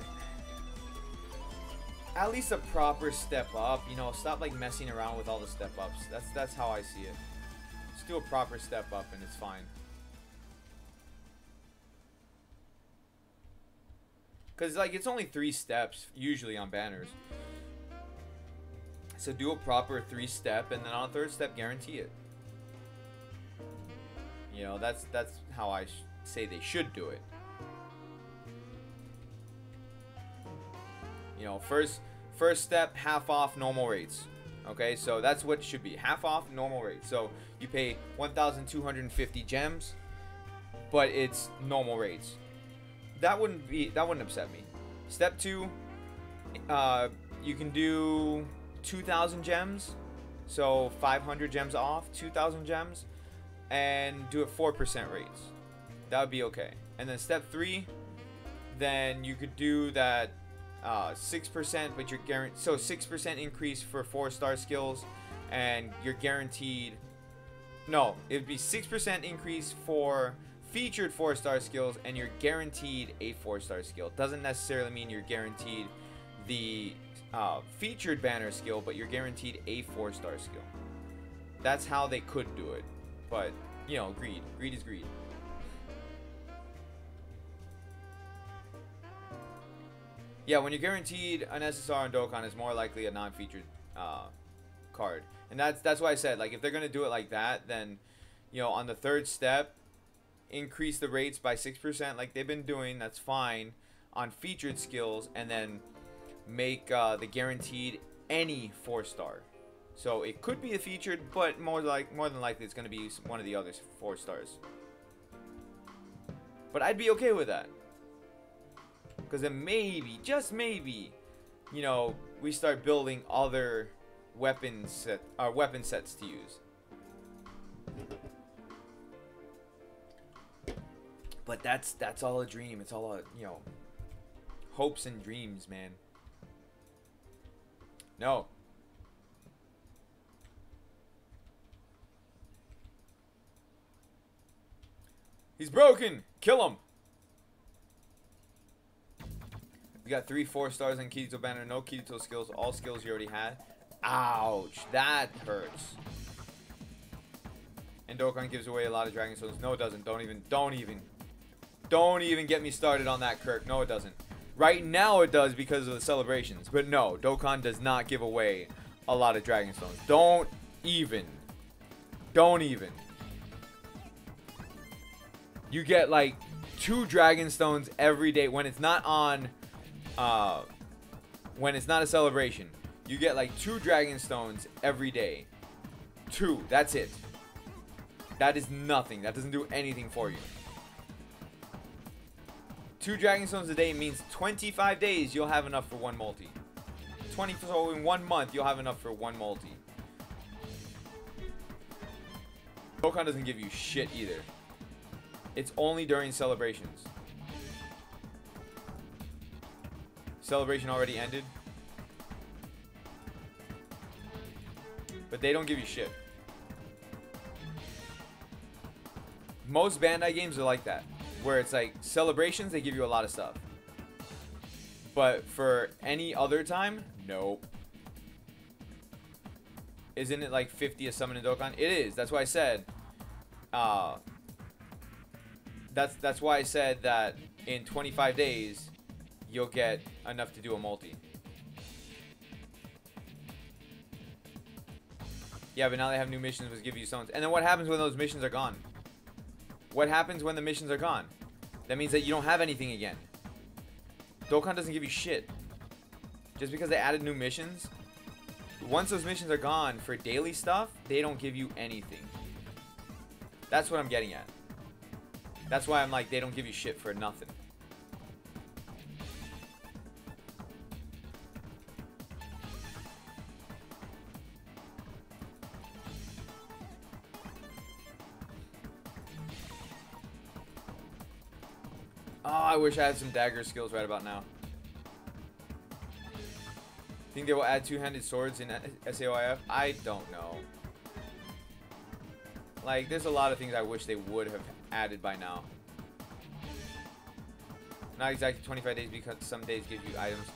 at least a proper step up, you know, stop like messing around with all the step ups. That's how I see it. Just do a proper step up and it's fine. Because, like, it's only 3 steps, usually, on banners. So do a proper 3-step, and then on a 3rd step, guarantee it. You know, that's how I say they should do it. You know, first step, half off normal rates. Okay, so that's what it should be. Half off normal rates. So you pay 1,250 gems, but it's normal rates. That wouldn't upset me. Step 2, you can do 2,000 gems. So 500 gems off, 2,000 gems, and do it 4% rates. That would be okay. And then step 3, then you could do that 6%, but you're guaranteed. So 6% increase for 4-star skills, and you're guaranteed. No, it would be 6% increase for featured 4-star skills, and you're guaranteed a 4-star skill. Doesn't necessarily mean you're guaranteed the featured banner skill, but you're guaranteed a 4-star skill. That's how they could do it, but you know, greed is greed. Yeah, when you're guaranteed an SSR and Dokkan, is more likely a non-featured card, and that's why I said, like, if they're gonna do it like that, then you know, on the 3rd step, increase the rates by 6% like they've been doing. That's fine on featured skills, and then make the guaranteed any 4-star. So it could be a featured, but more than likely it's going to be one of the other 4 stars. But I'd be okay with that, because then maybe, just maybe, you know, we start building other weapon sets to use. But that's all a dream. It's all a, you know, hopes and dreams, man. No. He's broken. Kill him. We got 3 4-stars on Kirito banner. No Kirito skills. All skills you already had. Ouch. That hurts. And Dokkan gives away a lot of Dragon Stones. No, it doesn't. Don't even get me started on that, Kirk. No, it doesn't. Right now it does because of the celebrations. But no, Dokkan does not give away a lot of Dragon Stones. Don't even. You get like 2 Dragon Stones every day when it's not on, when it's not a celebration. You get like 2 Dragon Stones every day. 2, that's it. That is nothing. That doesn't do anything for you. 2 Dragon Stones a day means 25 days you'll have enough for 1 multi. So in 1 month you'll have enough for 1 multi. Dokkan doesn't give you shit either. It's only during celebrations. Celebration already ended. But they don't give you shit. Most Bandai games are like that, where it's like celebrations, they give you a lot of stuff. But for any other time, nope. Isn't it like 50 a summon in Dokkan? It is. That's why I said. That's why I said that in 25 days, you'll get enough to do a multi. Yeah, but now they have new missions which give you stones. And then what happens when those missions are gone? What happens when the missions are gone? That means that you don't have anything again. Dokkan doesn't give you shit. Just because they added new missions, once those missions are gone for daily stuff, they don't give you anything. That's what I'm getting at. That's why I'm like, they don't give you shit for nothing. Oh, I wish I had some dagger skills right about now. Think they will add 2-handed swords in SAOIF? I don't know. Like, there's a lot of things I wish they would have added by now. Not exactly 25 days because some days give you items.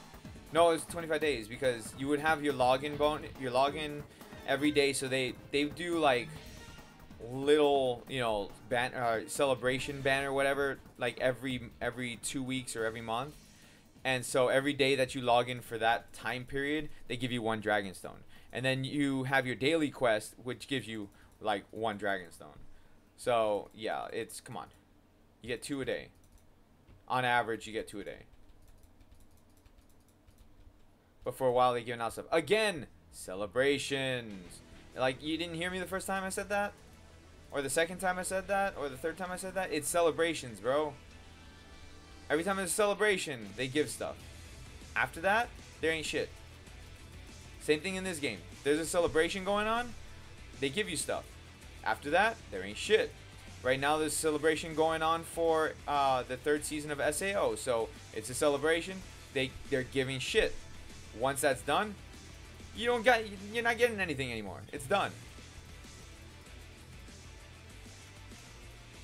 No, it's 25 days because you would have your login every day. So they do like little, you know, celebration banner, whatever, like every 2 weeks or every month. And so every day that you log in for that time period, they give you 1 Dragon Stone. And then you have your daily quest, which gives you like 1 Dragon Stone. So yeah, it's, come on, you get 2 a day. On average, you get 2 a day. But for a while, they giving out stuff again. Celebrations. Like, you didn't hear me the first time I said that, or the second time I said that, or the third time I said that. It's celebrations, bro. Every time there's a celebration, they give stuff. After that, there ain't shit. Same thing in this game. There's a celebration going on, they give you stuff. After that, there ain't shit. Right now, there's a celebration going on for the 3rd season of SAO. So it's a celebration. They're giving shit. Once that's done, you're not getting anything anymore. It's done.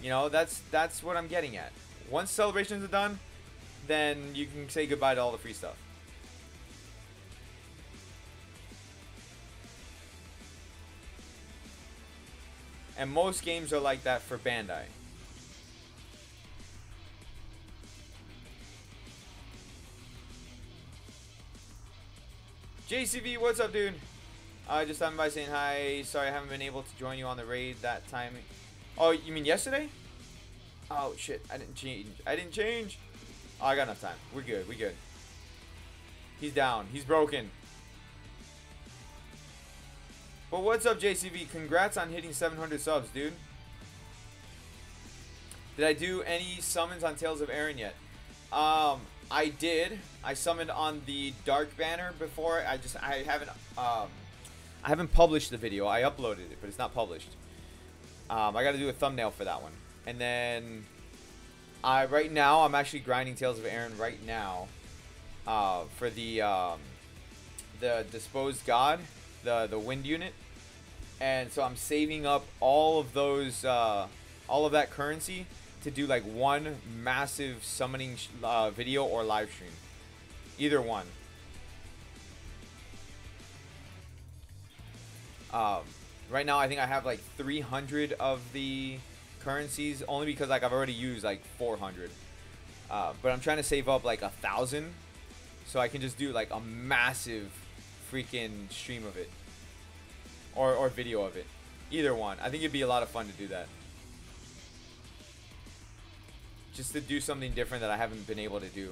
You know, that's what I'm getting at. Once celebrations are done, then you can say goodbye to all the free stuff. And most games are like that for Bandai. JCV, what's up, dude? Just stopping by saying hi. Sorry I haven't been able to join you on the raid that time. Oh, you mean yesterday? Oh, shit. I didn't change. Oh, I got enough time. We're good. We good. He's down. He's broken. But what's up, JCV? Congrats on hitting 700 subs, dude. Did I do any summons on Tales of Aaron yet? I did. I summoned on the Dark banner before. I haven't published the video. I uploaded it, but it's not published. I got to do a thumbnail for that one. And then right now I'm actually grinding Tales of Aaron right now for the Disposed God, the wind unit. And so I'm saving up all of those all of that currency to do like one massive summoning video or live stream. Either one. Right now I think I have like 300 of the currencies, only because like I've already used like 400. But I'm trying to save up like 1,000 so I can just do like a massive freaking stream of it. Or video of it. Either one. I think it'd be a lot of fun to do that. Just to do something different that I haven't been able to do.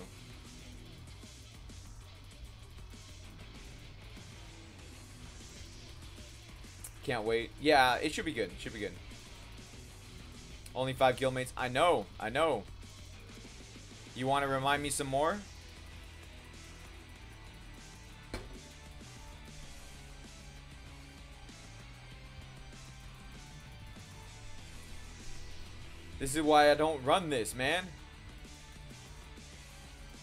Can't wait. Yeah, it should be good. It should be good. Only 5 guildmates. I know. I know. You want to remind me some more? This is why I don't run this, man.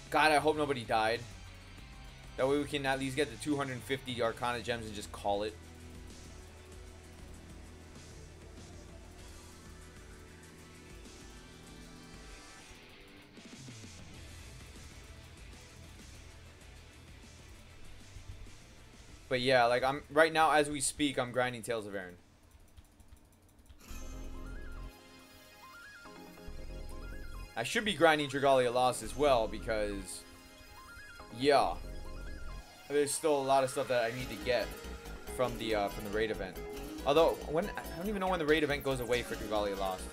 God, I hope nobody died. That way we can at least get the 250 Arcana gems and just call it. But yeah, like I'm right now as we speak, I'm grinding Tales of Aaron. I should be grinding Dragalia Lost as well because, yeah, there's still a lot of stuff that I need to get from the raid event. Although I don't even know when the raid event goes away for Dragalia Lost.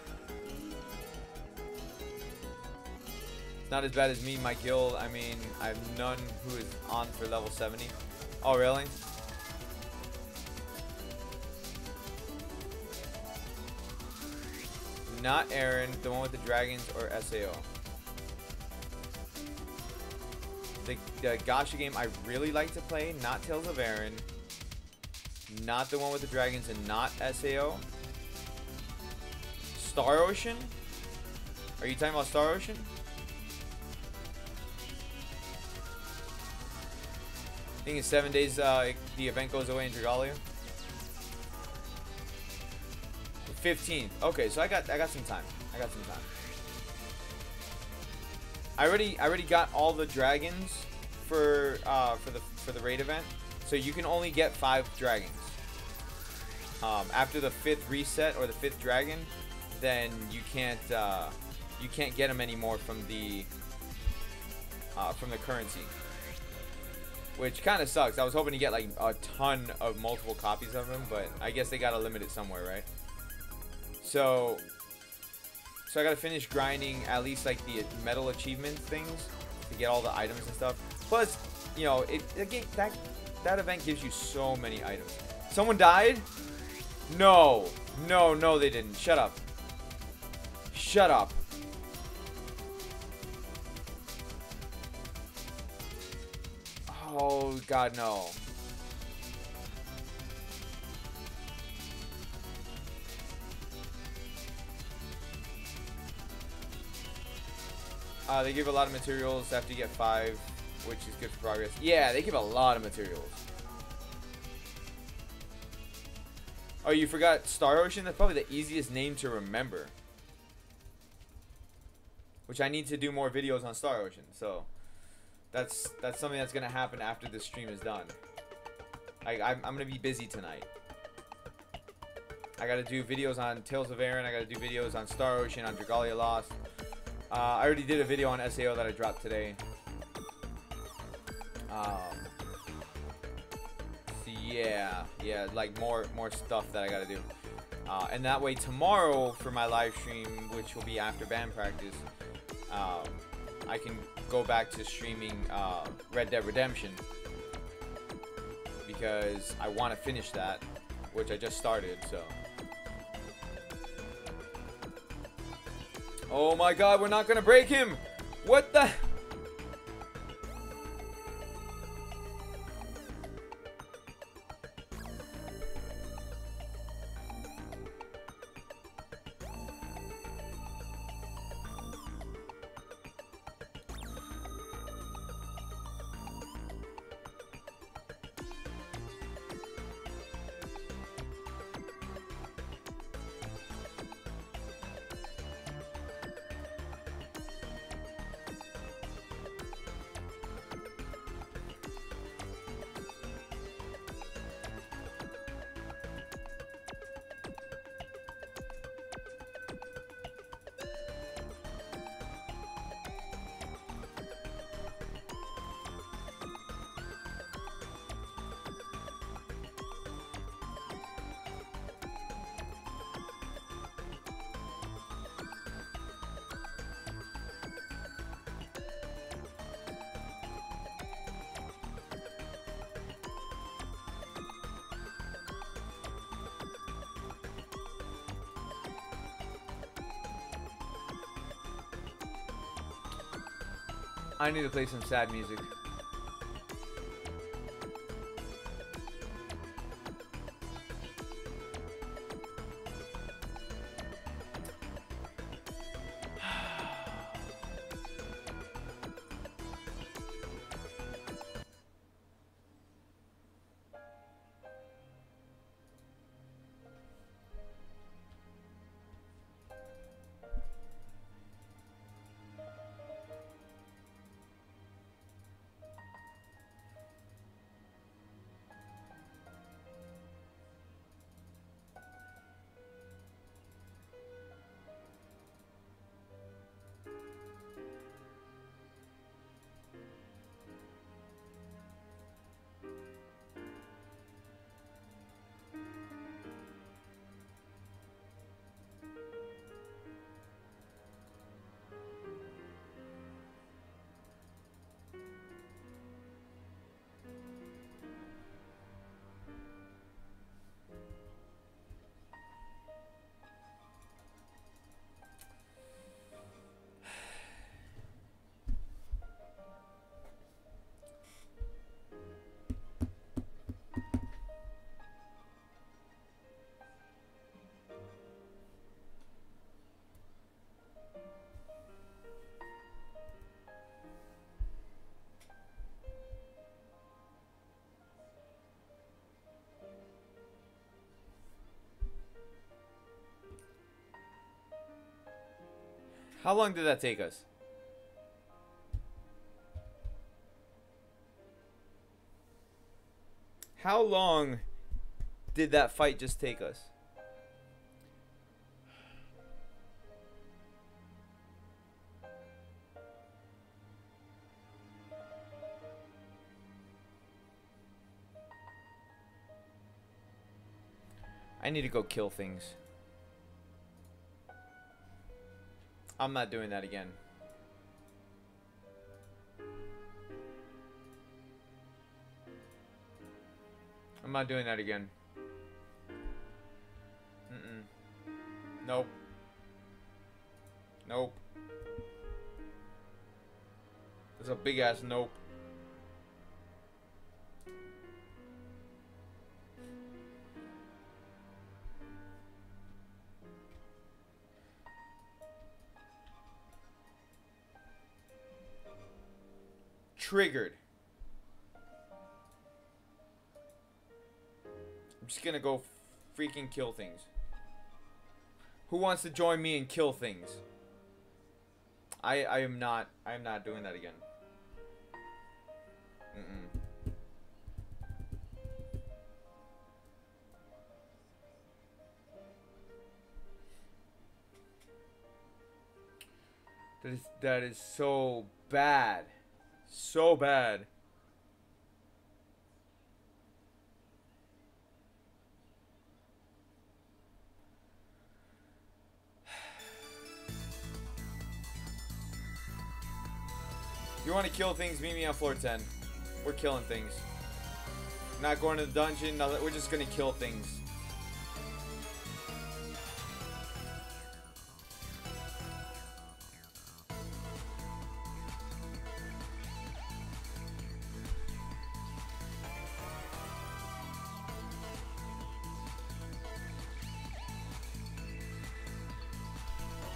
It's not as bad as me, my guild. I mean, I have none who is on for level 70. Oh, really? Not Aaron, the one with the dragons, or SAO. The gacha game I really like to play, not Tales of Aaron, not the one with the dragons, and not SAO. Star Ocean? Are you talking about Star Ocean? I think in 7 days the event goes away in Dragalia. 15th. Okay, so I got some time. I got some time. I already got all the dragons for the raid event. So you can only get 5 dragons. After the 5th reset or the 5th dragon, then you can't get them anymore from the currency. Which kind of sucks. I was hoping to get like a ton of multiple copies of them, but I guess they gotta limit it somewhere, right? So So I gotta finish grinding at least like the metal achievement things to get all the items and stuff. Plus, you know, again, that event gives you so many items. Someone died? No. No, no, they didn't. Shut up. Shut up. Oh, God, no. They give a lot of materials after you get 5, which is good for progress. Yeah, they give a lot of materials. Oh, you forgot Star Ocean? That's probably the easiest name to remember. Which I need to do more videos on Star Ocean, so that's something that's gonna happen after this stream is done. I'm gonna be busy tonight. I gotta do videos on Tales of Aeron. I gotta do videos on Star Ocean, on Dragalia Lost. I already did a video on SAO that I dropped today. So yeah, like more stuff that I gotta do. And that way tomorrow for my live stream, which will be after band practice, I can go back to streaming Red Dead Redemption because I want to finish that, which I just started. So. Oh my God, we're not gonna break him! What the? I need to play some sad music. How long did that take us? How long did that fight just take us? I need to go kill things. I'm not doing that again. I'm not doing that again. Nope. Nope. There's a big ass nope. Triggered. I'm just gonna go freaking kill things. Who wants to join me and kill things? I am not doing that again. That is so bad. So bad. You want to kill things, meet me on floor 10. We're killing things. Not going to the dungeon, we're just going to kill things.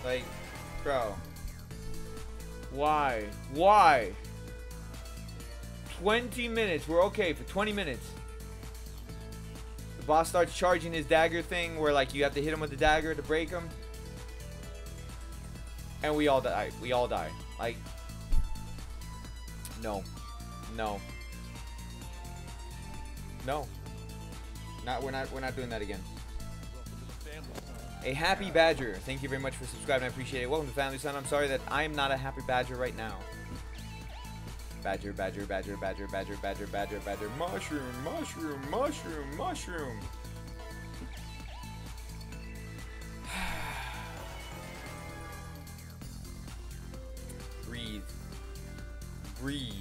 Like, bro. Why? Why? 20 minutes. We're okay for 20 minutes. The boss starts charging his dagger thing where, like, you have to hit him with the dagger to break him. And we all die. We all die. Like, no. No. No. We're not doing that again. A happy badger. Thank you very much for subscribing. I appreciate it. Welcome to Family Son. I'm sorry that I'm not a happy badger right now. Badger, badger, badger, badger, badger, badger, badger, badger. Mushroom, mushroom, mushroom, mushroom. Breathe. Breathe.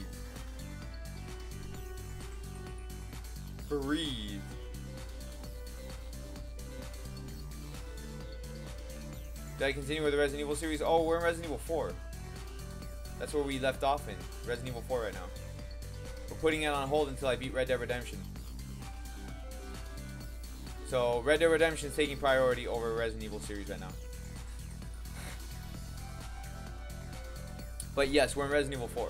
Breathe. Did I continue with the Resident Evil series? Oh, we're in Resident Evil 4. That's where we left off in. Resident Evil 4 right now. We're putting it on hold until I beat Red Dead Redemption. So, Red Dead Redemption is taking priority over Resident Evil series right now. But yes, we're in Resident Evil 4.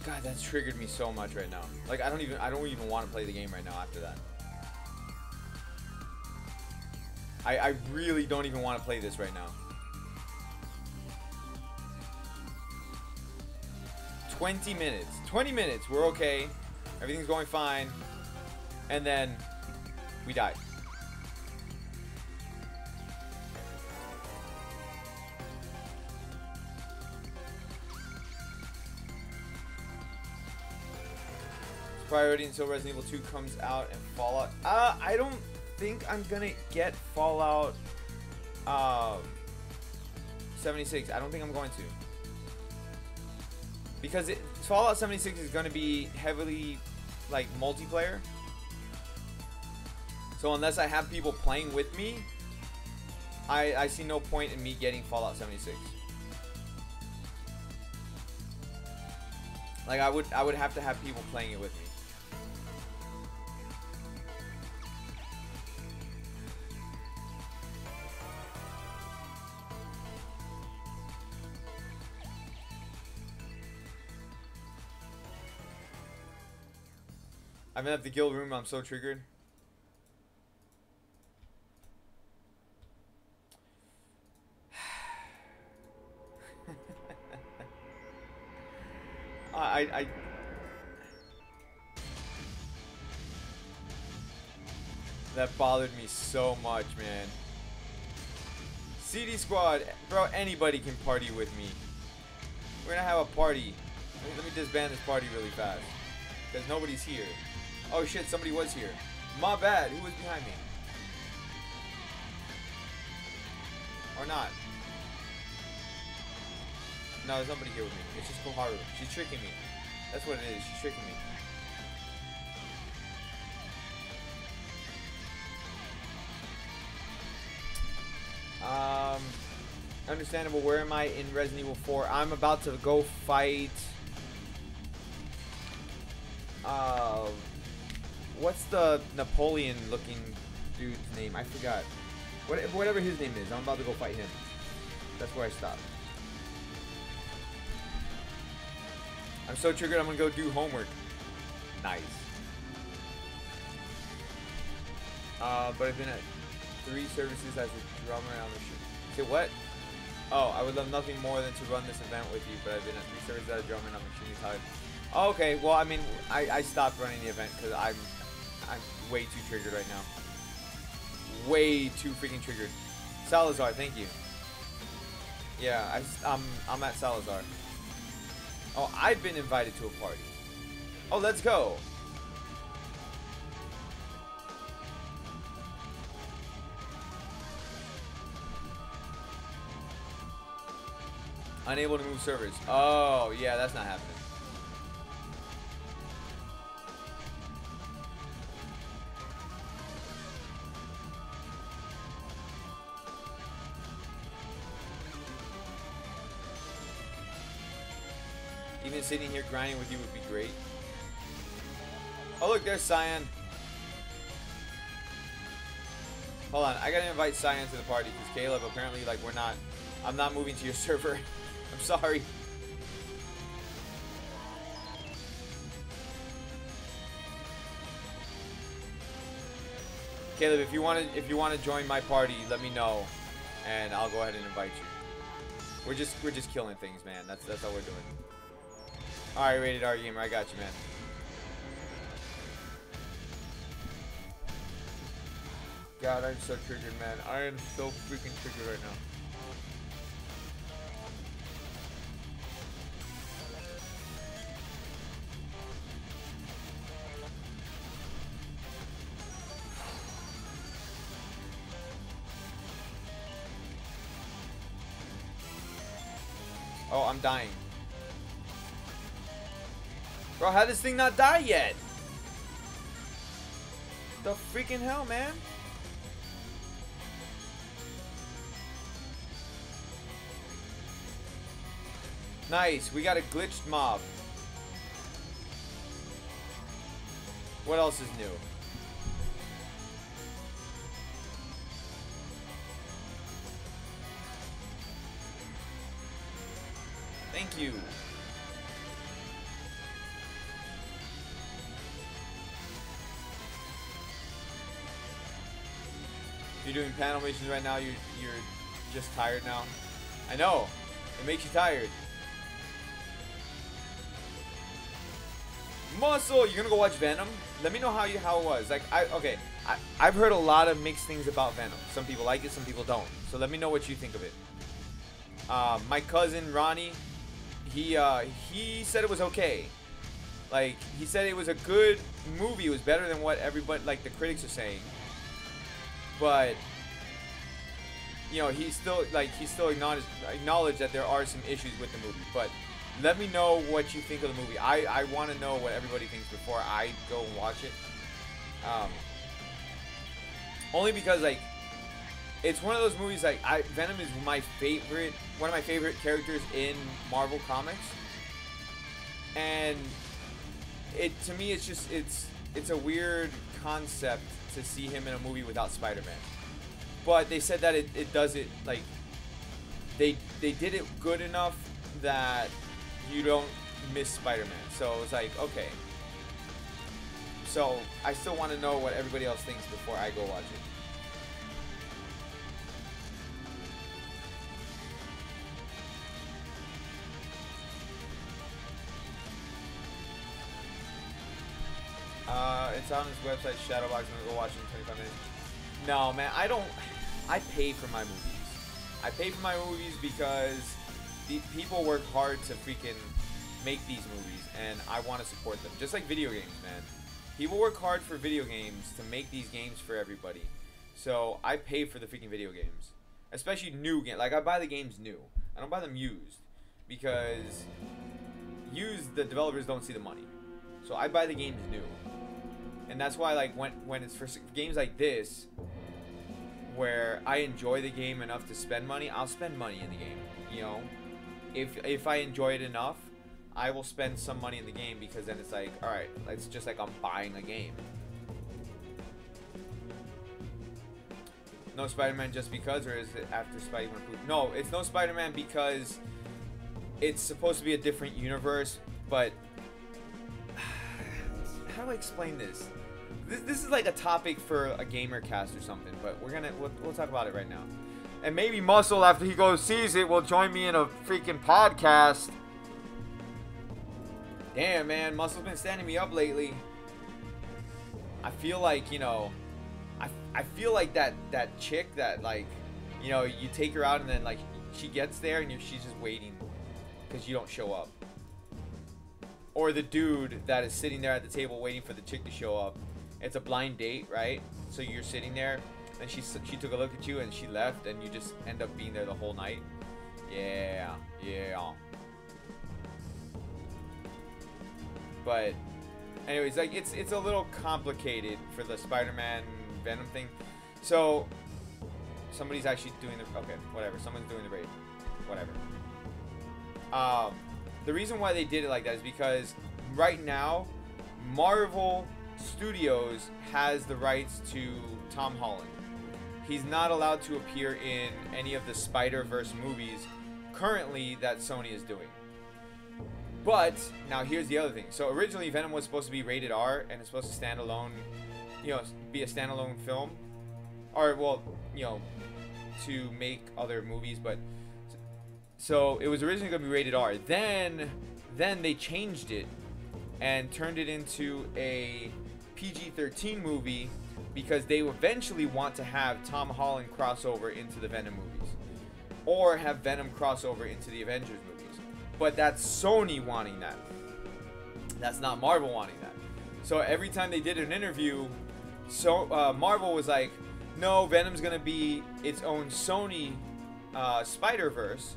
God, that's triggered me so much right now. Like, I don't even want to play the game right now after that. I really don't even want to play this right now. 20 minutes. 20 minutes. We're okay. Everything's going fine. And then we die. Priority until Resident Evil 2 comes out and Fallout. I don't think I'm gonna get Fallout 76. I don't think I'm going to. Because Fallout 76 is gonna be heavily like multiplayer. So unless I have people playing with me, I see no point in me getting Fallout 76. Like I would have to have people playing it with me. I'm at the guild room. I'm so triggered. That bothered me so much, man. CD Squad, bro, anybody can party with me. We're gonna have a party. Let me disband this party really fast. Because nobody's here. Oh shit, somebody was here. My bad. Who was behind me? Or not? No, there's nobody here with me. It's just Koharu. She's tricking me. That's what it is. She's tricking me. Understandable. Where am I in Resident Evil 4? I'm about to go fight. What's the Napoleon-looking dude's name? I forgot. Whatever his name is, I'm about to go fight him. That's where I stopped. I'm so triggered. I'm gonna go do homework. Nice. But I've been at 3 services as a drummer on the show. Say what? Oh, I would love nothing more than to run this event with you, but I've been at 3 services as a drummer and I'm extremely tired. Oh, okay, well, I mean, I stopped running the event because I'm way too triggered right now. Way too freaking triggered. Salazar, thank you. Yeah, I'm at Salazar. Oh, I've been invited to a party. Oh, let's go. Unable to move servers. Oh, yeah, that's not happening. Even sitting here grinding with you would be great. Oh, look, there's Cyan. Hold on, I gotta invite Cyan to the party because Caleb, apparently, like, I'm not moving to your server. I'm sorry. Caleb, if you want to join my party, let me know, and I'll go ahead and invite you. We're just killing things, man. That's all we're doing. All right, Rated R Gamer, I got you, man. God, I'm so triggered, man. I am so freaking triggered right now. Oh, I'm dying. Bro, how does this thing not die yet? The freaking hell, man? Nice, we got a glitched mob. What else is new? Thank you. You're doing panel missions right now. You're just tired now. I know. It makes you tired. Muscle, you're gonna go watch Venom? Let me know how it was. Like, I've heard a lot of mixed things about Venom. Some people like it, some people don't. So let me know what you think of it. My cousin Ronnie, he said it was okay. Like, he said it was a good movie. It was better than what everybody, like, the critics are saying. But, you know, he still acknowledged that there are some issues with the movie. But let me know what you think of the movie. I want to know what everybody thinks before I go and watch it. Only because, like, it's one of those movies, like, Venom is one of my favorite characters in Marvel Comics. And to me, it's just, it's a weird concept to see him in a movie without Spider-Man. But they said that it does it, like, they did it good enough that you don't miss Spider-Man. So it's like, okay. So I still want to know what everybody else thinks before I go watch it. It's on his website, Shadowbox. I'm gonna go watch it in 25 minutes. No, man, I pay for my movies. I pay for my movies because the people work hard to freaking make these movies, and I want to support them. Just like video games, man. People work hard for video games to make these games for everybody. So I pay for the freaking video games, especially new games. Like I buy the games new. I don't buy them used, because used the developers don't see the money. So I buy the games new, and that's why like when it's for games like this, where I enjoy the game enough to spend money, I'll spend money in the game. You know, if I enjoy it enough, I will spend some money in the game, because then it's like, all right, it's just like I'm buying a game. No Spider-Man just because, or is it after Spider-Man? No, it's no Spider-Man because it's supposed to be a different universe, but how do I explain this? This is like a topic for a gamer cast or something, but we'll talk about it right now. And maybe Muscle, after he goes sees it, will join me in a freaking podcast. Damn, man, Muscle's been standing me up lately. I feel like, you know, I feel like that chick that, like, you know, you take her out and then like she gets there and she's just waiting because you don't show up. Or the dude that is sitting there at the table waiting for the chick to show up. It's a blind date, right? So you're sitting there and she took a look at you and she left, and you just end up being there the whole night. Yeah. But anyways, like it's a little complicated for the Spider-Man Venom thing. So somebody's actually doing the whatever. Someone's doing the raid. Whatever. The reason why they did it like that is because right now Marvel Studios has the rights to Tom Holland. He's not allowed to appear in any of the Spider-Verse movies currently that Sony is doing. But now here's the other thing. So originally Venom was supposed to be rated R, and it's supposed to stand alone, you know, be a standalone film, or well, you know, to make other movies. But so it was originally going to be rated R. Then they changed it and turned it into a PG-13 movie, because they eventually want to have Tom Holland crossover into the Venom movies, or have Venom crossover into the Avengers movies. But that's Sony wanting that. That's not Marvel wanting that. So every time they did an interview, Marvel was like, no, Venom's gonna be its own Sony Spider-Verse.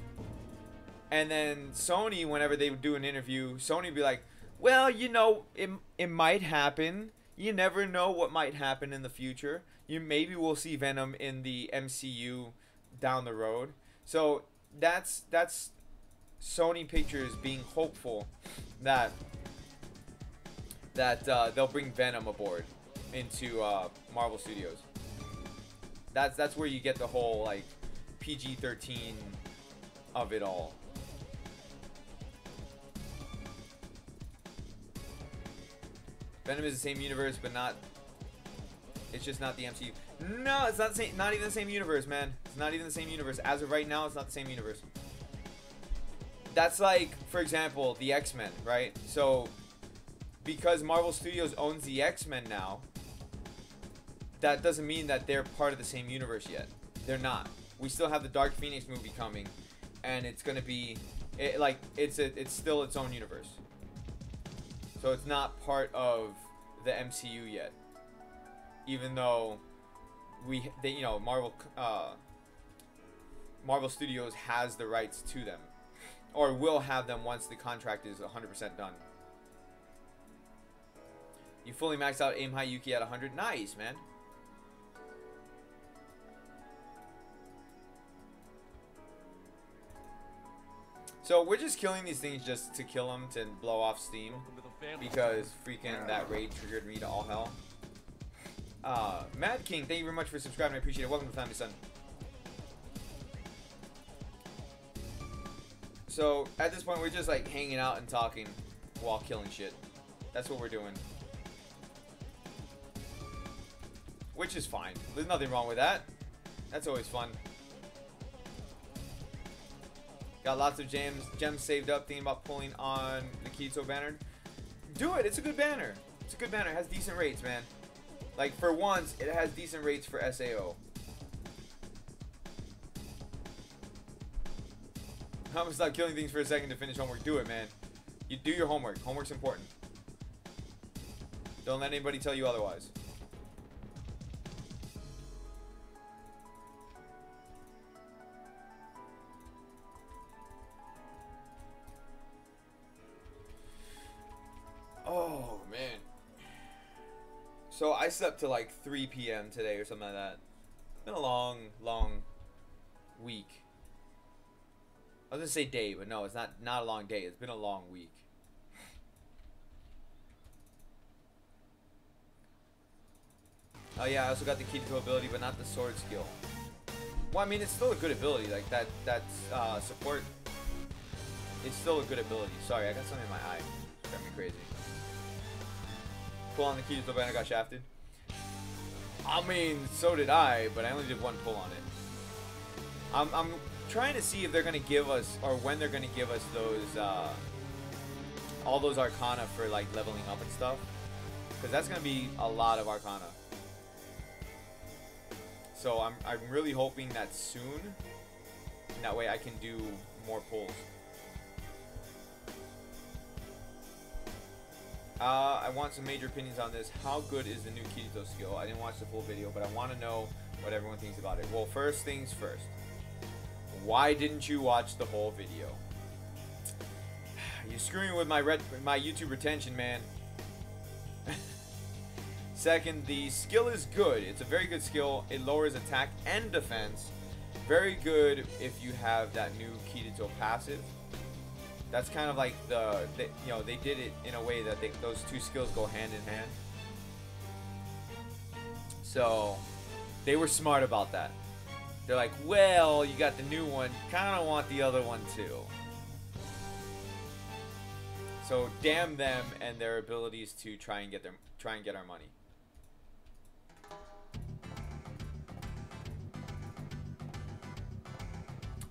And then Sony, whenever they would do an interview, Sony would be like, well, you know, it might happen. You never know what might happen in the future. Maybe we'll see Venom in the MCU down the road. So that's Sony Pictures being hopeful that they'll bring Venom aboard into Marvel Studios. That's where you get the whole like PG-13 of it all. Venom is the same universe, but not. It's just not the MCU. No, it's not the same. Not even the same universe, man. It's not even the same universe. As of right now, it's not the same universe. That's like, for example, the X-Men, right? So, because Marvel Studios owns the X-Men now, that doesn't mean that they're part of the same universe yet. They're not. We still have the Dark Phoenix movie coming, and it's gonna be, it's still its own universe. So it's not part of the MCU yet, even though Marvel Studios has the rights to them, or will have them once the contract is 100% done. You fully maxed out Aim High Yuki at 100. Nice, man. So we're just killing these things just to kill them, to blow off steam, because freaking that raid triggered me to all hell. Mad King, thank you very much for subscribing. I appreciate it. Welcome to Family Son. So at this point, we're just like hanging out and talking while killing shit. That's what we're doing, which is fine. There's nothing wrong with that. That's always fun. Got lots of gems saved up, thinking about pulling on the Keto banner. Do it. It's a good banner. It's a good banner. It has decent rates, man. Like, for once, it has decent rates for SAO. I'm gonna stop killing things for a second to finish homework. Do it, man. You do your homework. Homework's important. Don't let anybody tell you otherwise. Oh, man. So I slept till like 3 p.m. today or something like that. It's been a long, long week. I was gonna say day, but no, it's not a long day. It's been a long week. Oh yeah, I also got the Kirito ability, but not the sword skill. Well, I mean, it's still a good ability. Like that support is still a good ability. Sorry, I got something in my eye. It's got me crazy. Pull on the Kirito banner, got shafted. I mean, so did I, but I only did one pull on it. I'm trying to see if they're gonna give us, or when they're gonna give us those all those Arcana for like leveling up and stuff, because that's gonna be a lot of Arcana. So I'm really hoping that soon, and that way I can do more pulls. I want some major opinions on this. How good is the new Kirito skill? I didn't watch the full video, but I want to know what everyone thinks about it. Well, first things first. Why didn't you watch the whole video? You're screwing with my YouTube retention, man. Second, the skill is good. It's a very good skill. It lowers attack and defense. Very good if you have that new Kirito passive. That's kind of like they did it in a way that those two skills go hand in hand. So they were smart about that. They're like, well, you got the new one, kind of want the other one too. So damn them and their abilities to try and get our money.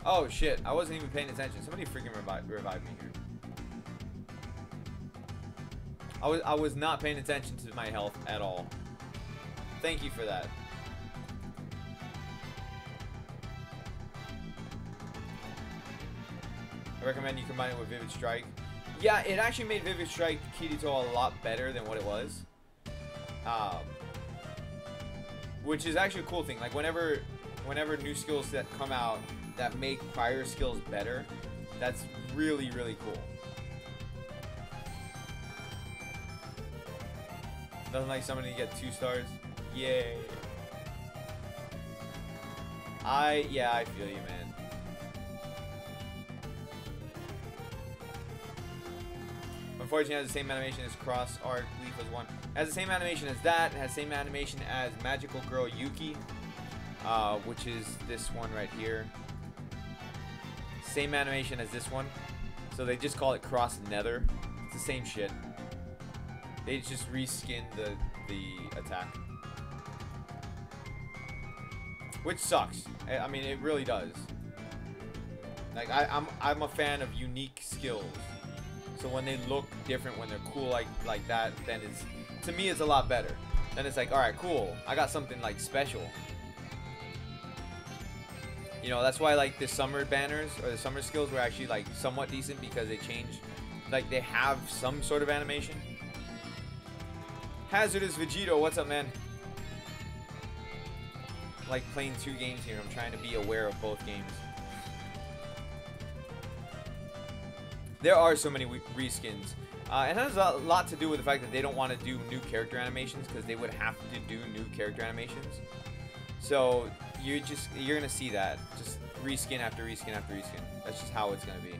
Oh shit, I wasn't even paying attention. Somebody freaking revived me here. I was not paying attention to my health at all. Thank you for that. I recommend you combine it with Vivid Strike. Yeah, it actually made Vivid Strike Kirito a lot better than what it was. Which is actually a cool thing. Like whenever new skills that come out that make prior skills better, that's really, really cool. Nothing like somebody to get 2 stars. Yay. Yeah, I feel you, man. Unfortunately, it has the same animation as Cross Art Leaf as one. It has the same animation as that. It has the same animation as Magical Girl Yuki, which is this one right here. Same animation as this one. So they just call it Cross Nether. It's the same shit. They just reskinned the attack. Which sucks. I mean, it really does. Like, I'm a fan of unique skills. So when they look different, when they're cool like that, then it's, to me, it's a lot better. Then it's like, alright, cool. I got something like special. You know, that's why like the summer banners or the summer skills were actually like somewhat decent, because they changed, like they have some sort of animation. Hazardous Vegito, what's up, man? Like playing 2 games here. I'm trying to be aware of both games. There are so many reskins. It has a lot to do with the fact that they don't want to do new character animations, because they would have to do new character animations. So you're gonna see that just reskin after reskin after reskin. That's just how it's gonna be.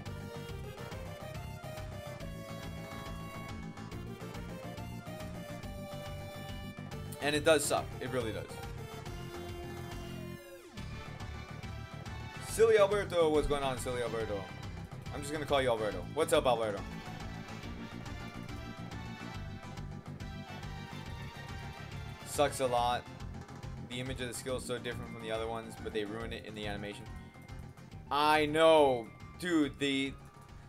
And it does suck. It really does. Silly Alberto, what's going on, Silly Alberto? I'm just gonna call you Alberto. What's up, Alberto? Sucks a lot. The image of the skill is so different from the other ones, but they ruin it in the animation. I know, dude. The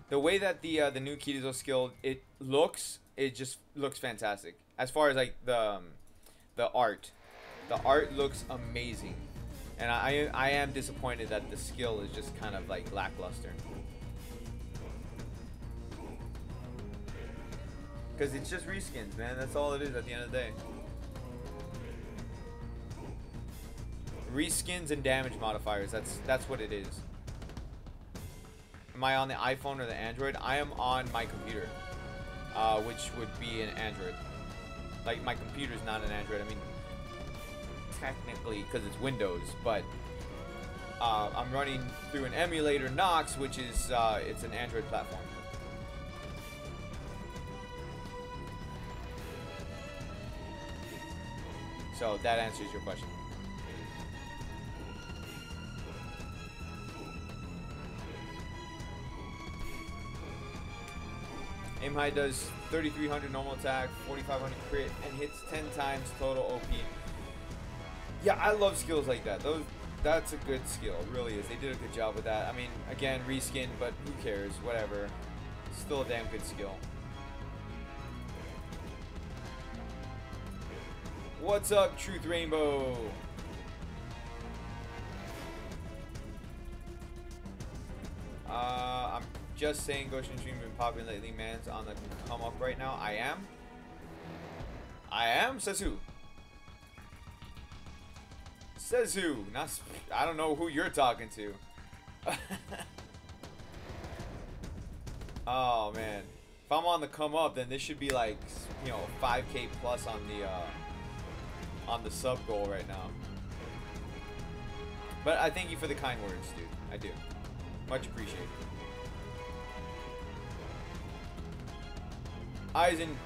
way that the new Kirito skill it just looks fantastic. As far as like the art looks amazing, and I am disappointed that the skill is just kind of like lackluster. Because it's just reskins, man. That's all it is at the end of the day. Reskins and damage modifiers. That's what it is. Am I on the iPhone or the Android? I am on my computer, which would be an Android. Like, my computer's not an Android. I mean, technically, because it's Windows, but I'm running through an emulator, Nox, which is it's an Android platform. So that answers your question. Aim high does 3,300 normal attack, 4,500 crit, and hits 10 times total OP. Yeah, I love skills like that. That's a good skill, it really is. They did a good job with that. I mean, again, reskin, but who cares? Whatever. Still a damn good skill. What's up, Truth Rainbow? I'm just saying Gotians stream been popping lately. Man's on the come up right now. I am? Says who? Says who? I don't know who you're talking to. Oh, man. If I'm on the come up, then this should be like, you know, 5K plus on the sub goal right now. But I thank you for the kind words, dude. I do. Much appreciated. Eisen,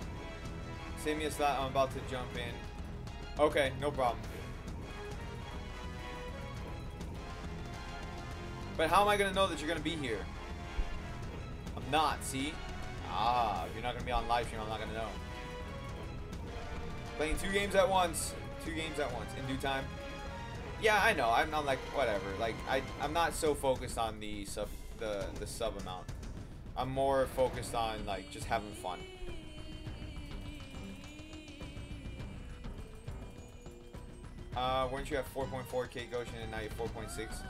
save me a slot. I'm about to jump in. Okay, no problem. But how am I going to know that you're going to be here? I'm not, see? If you're not going to be on live stream, I'm not going to know. Playing 2 games at once. 2 games at once in due time. Yeah, I know. I'm not like whatever. Like I'm not so focused on the sub amount. I'm more focused on like just having fun. Weren't you at 4.4K Goshen and now you're 4.6?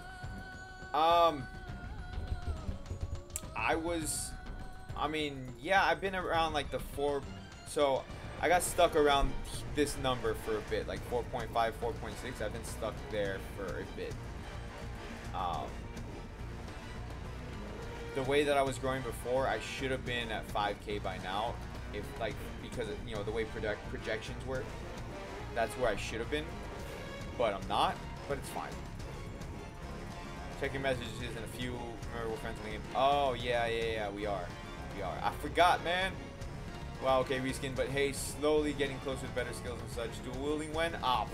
I mean, yeah, I've been around like the 4, so I got stuck around this number for a bit, like 4.5, 4.6. I've been stuck there for a bit. The way that I was growing before, I should have been at 5K by now, if like because of, you know, the way projections work. That's where I should have been, but I'm not. But it's fine. Check your messages and a few memorable friends in the game. Oh yeah, we are. I forgot, man. Wow, okay, reskin, but hey, slowly getting closer to better skills and such. Dual wielding when? I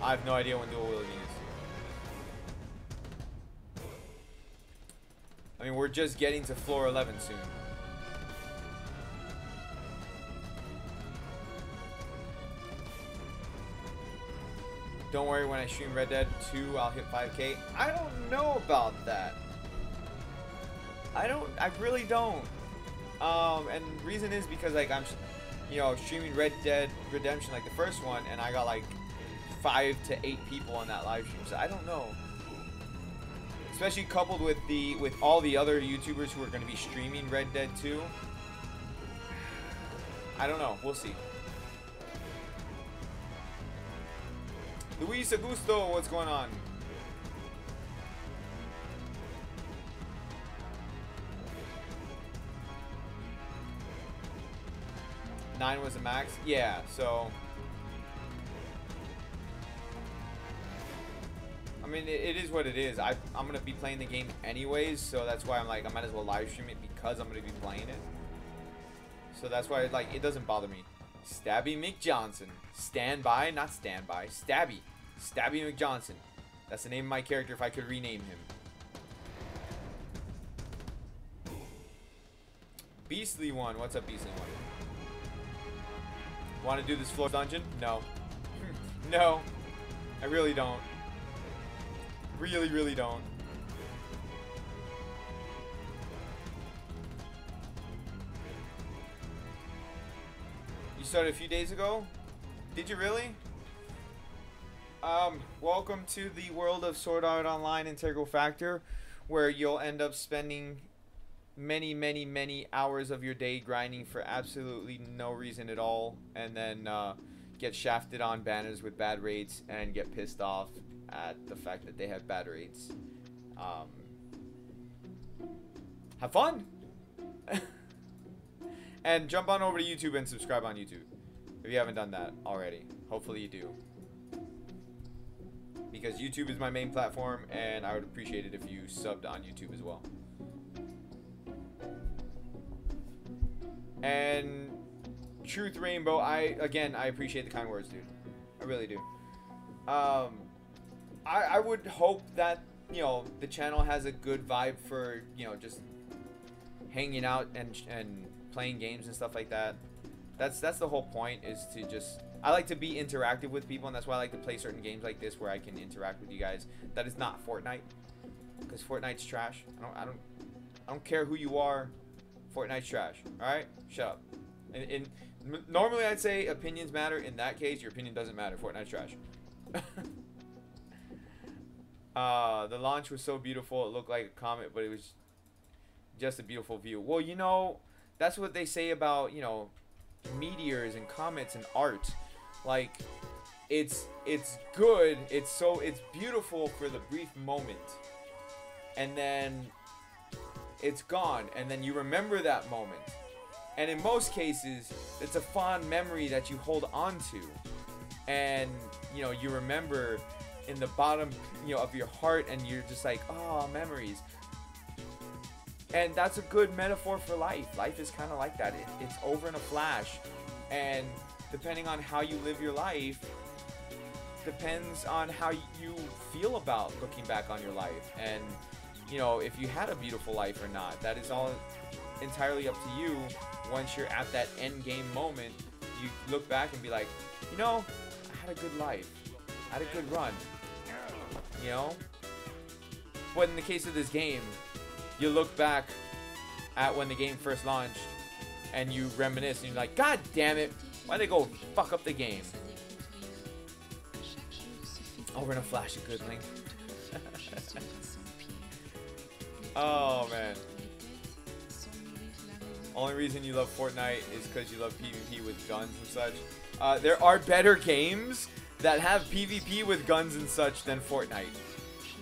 have no idea when dual wielding is. I mean, we're just getting to floor 11 soon. Don't worry, when I stream Red Dead 2, I'll hit 5K. I don't know about that. I really don't. And the reason is because like I'm, you know, streaming Red Dead Redemption like the first one, and I got like 5 to 8 people on that live stream. So I don't know. Especially coupled with all the other YouTubers who are going to be streaming Red Dead 2. I don't know. We'll see. Luis Augusto, what's going on? Nine was a max? Yeah, so I mean, it is what it is. I'm gonna be playing the game anyways, so that's why I'm like, I might as well live stream it because I'm gonna be playing it. So that's why like it doesn't bother me. Stabby McJohnson. Standby, not standby. Stabby. Stabby McJohnson. That's the name of my character if I could rename him. Beastly One. What's up, Beastly One? Want to do this floor dungeon? No. No. I really don't. Really don't. You started a few days ago? Did you really? Welcome to the world of Sword Art Online Integral Factor, where you'll end up spending many hours of your day grinding for absolutely no reason at all, and then get shafted on banners with bad rates and get pissed off at the fact that they have bad rates. Have fun. And jump on over to YouTube and subscribe on YouTube if you haven't done that already. Hopefully you do, because YouTube is my main platform, and I would appreciate it if you subbed on YouTube as well. And Truth Rainbow, I appreciate the kind words, dude. I really do. I would hope that, you know, the channel has a good vibe for, you know, just hanging out and playing games and stuff like that. That's the whole point, is to just, I like to be interactive with people, and that's why I like to play certain games like this where I can interact with you guys. That is not Fortnite, because Fortnite's trash. I don't care who you are. Fortnite's trash. All right, shut up. And normally I'd say opinions matter. In that case, your opinion doesn't matter. Fortnite's trash. The launch was so beautiful. It looked like a comet, but it was just a beautiful view. Well, you know, that's what they say about, you know, meteors and comets and art. Like, it's good. It's beautiful for the brief moment, and then it's gone, and then you remember that moment. And in most cases, it's a fond memory that you hold on to, and, you know, you remember in the bottom, you know, of your heart, and you're just like, oh, memories. And that's a good metaphor for life. Life is kind of like that. It's over in a flash, and depending on how you live your life depends on how you feel about looking back on your life, and, you know, if you had a beautiful life or not. That is all entirely up to you. Once you're at that end game moment, you look back and be like, you know, I had a good life, I had a good run, you know. But in the case of this game, you look back at when the game first launched and you reminisce, and you're like, God damn it, why'd they go fuck up the game? Over in a flash of good link. Oh man. Only reason you love Fortnite is because you love PvP with guns and such. There are better games that have PvP with guns and such than Fortnite.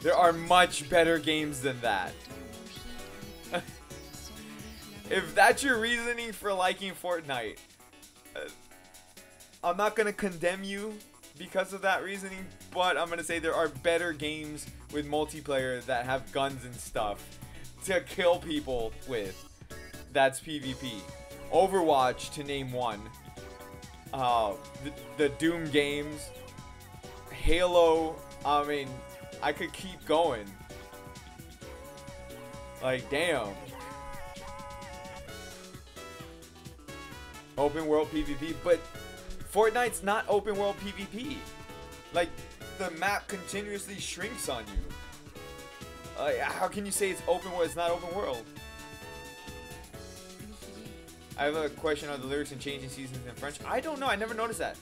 There are much better games than that. If that's your reasoning for liking Fortnite, I'm not going to condemn you because of that reasoning, but I'm going to say there are better games with multiplayer that have guns and stuff to kill people with. That's PvP. Overwatch, to name one. The Doom games. Halo. I mean, I could keep going. Like, damn. Open world PvP, but Fortnite's not open world PvP. Like, the map continuously shrinks on you. How can you say it's open world? It's not open world. I have a question on the lyrics and changing seasons in French. I don't know. I never noticed that.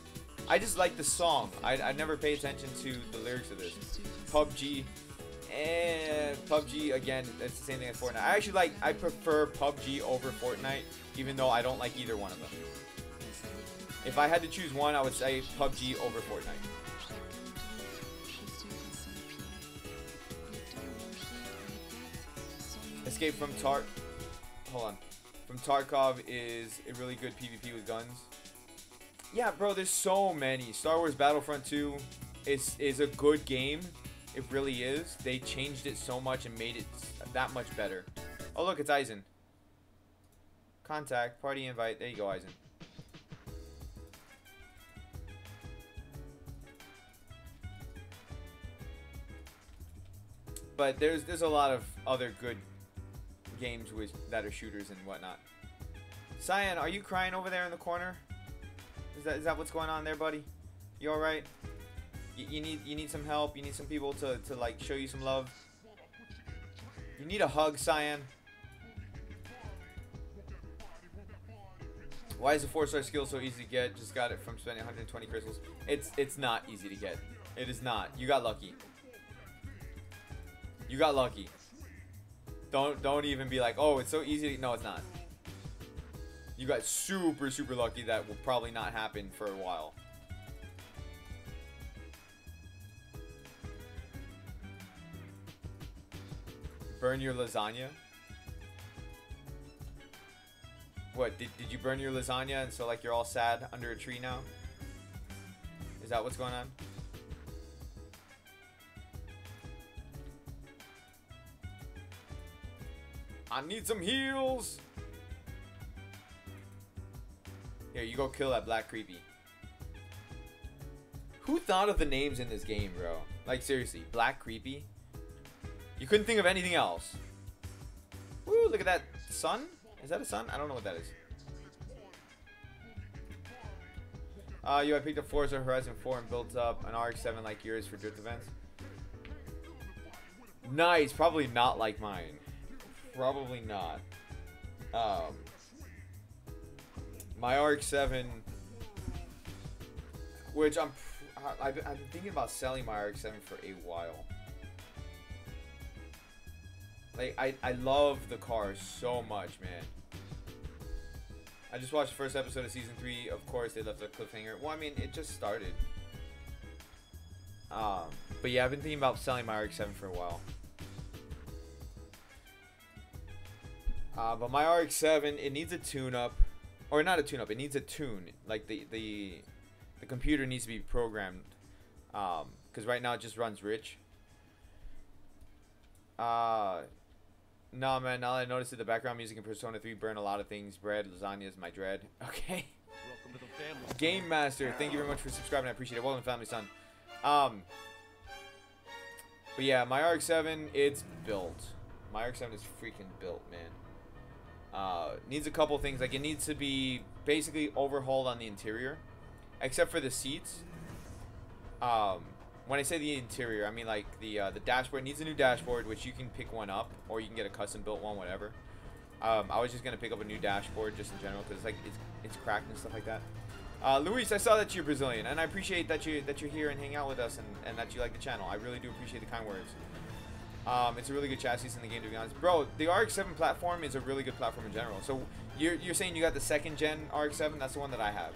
I just like the song. I never pay attention to the lyrics of this. PUBG. And PUBG, again, it's the same thing as Fortnite. I prefer PUBG over Fortnite, even though I don't like either one of them. If I had to choose one, I would say PUBG over Fortnite. Escape from Hold on. From Tarkov is a really good PvP with guns. Yeah, bro, there's so many. Star Wars Battlefront 2 is a good game. It really is. They changed it so much and made it that much better. Oh, look, it's Eisen. Contact, party invite. There you go, Eisen. But there's a lot of other good games that are shooters and whatnot. Cyan, are you crying over there in the corner? Is that what's going on there, buddy? You all right? You need some help. You need some people to like show you some love. You need a hug, Cyan. Why is a 4-star skill so easy to get? Just got it from spending 120 crystals. It's not easy to get. It is not. You got lucky. You got lucky. Don't even be like, oh, it's so easy. No, it's not. You got super lucky. That will probably not happen for a while. Burn your lasagna? What, did you burn your lasagna and so like you're all sad under a tree now? Is that what's going on? I need some heals! Here, you go kill that black creepy. Who thought of the names in this game, bro? Like, seriously, black creepy? You couldn't think of anything else. Woo, look at that sun. Is that a sun? I don't know what that is. I picked up Forza Horizon 4 and built up an RX-7 like yours for drift events. Nice. Probably not like mine. Probably not. My RX-7, which I've been thinking about selling my RX-7 for a while. Like, I love the car so much, man. I just watched the first episode of season 3. Of course, they left a cliffhanger. Well, I mean, it just started. But yeah, I've been thinking about selling my RX-7 for a while. But my RX-7, it needs a tune-up. Or not a tune-up, it needs a tune. Like, the computer needs to be programmed. Because right now it just runs rich. No, man, now that I noticed that the background music in Persona 3 burn a lot of things. Bread, lasagna is my dread. Okay. Welcome to the family. Game Master, thank you very much for subscribing. I appreciate it. Welcome to Family Son. But yeah, my RX-7, it's built. My RX-7 is freaking built, man. Needs a couple things. Like, it needs to be basically overhauled on the interior. Except for the seats. When I say the interior, I mean like the dashboard needs a new dashboard, which you can pick one up, or you can get a custom built one, whatever. I was just gonna pick up a new dashboard just in general because like it's cracked and stuff like that. Luis, I saw that you're Brazilian, and I appreciate that you're here and hang out with us, and that you like the channel. I really do appreciate the kind words. It's a really good chassis in the game, to be honest, bro. The RX-7 platform is a really good platform in general. So you're saying you got the 2nd gen RX-7? That's the one that I have.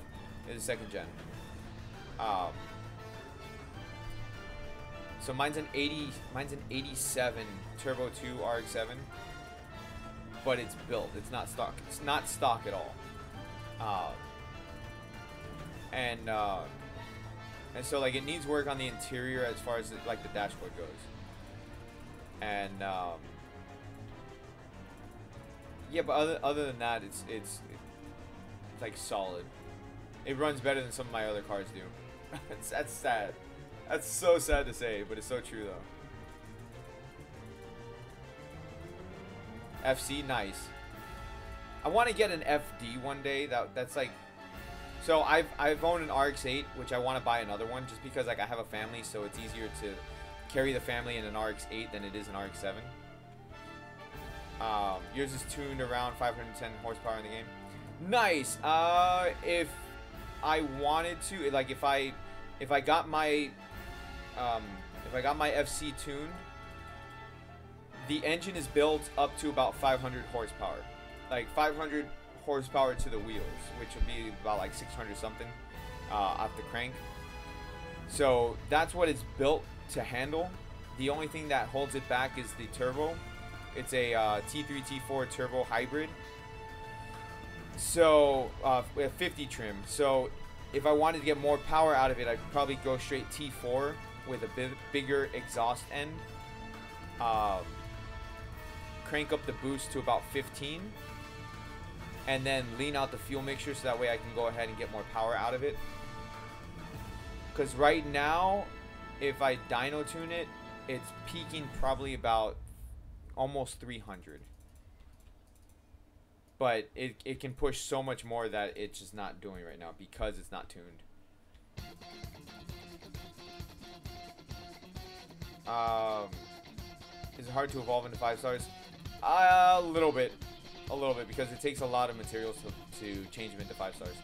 It's 2nd gen. So mine's an 87 Turbo 2 RX-7, but it's built. It's not stock. It's not stock at all. And so like it needs work on the interior as far as like the dashboard goes. And yeah, but other than that, it's like solid. It runs better than some of my other cars do. That's sad. That's so sad to say, but it's so true though. FC, nice. I want to get an FD one day. That's like, so I've owned an RX-8, which I want to buy another one just because like I have a family, so it's easier to carry the family in an RX-8 than it is an RX-7. Yours is tuned around 510 horsepower in the game. Nice. If I wanted to, like, if I got my FC tuned, the engine is built up to about 500 horsepower, like 500 horsepower to the wheels, which would be about like 600 something off the crank. So that's what it's built to handle. The only thing that holds it back is the turbo. It's a T3 T4 turbo hybrid. So we have 50 trim. So if I wanted to get more power out of it, I'd probably go straight T4 with a bit bigger exhaust end. Crank up the boost to about 15. And then lean out the fuel mixture so that way I can go ahead and get more power out of it. Because right now, if I dyno tune it, it's peaking probably about almost 300. But it can push so much more that it's just not doing right now because it's not tuned. Is it hard to evolve into 5 stars? A little bit, because it takes a lot of materials to change them into 5 stars.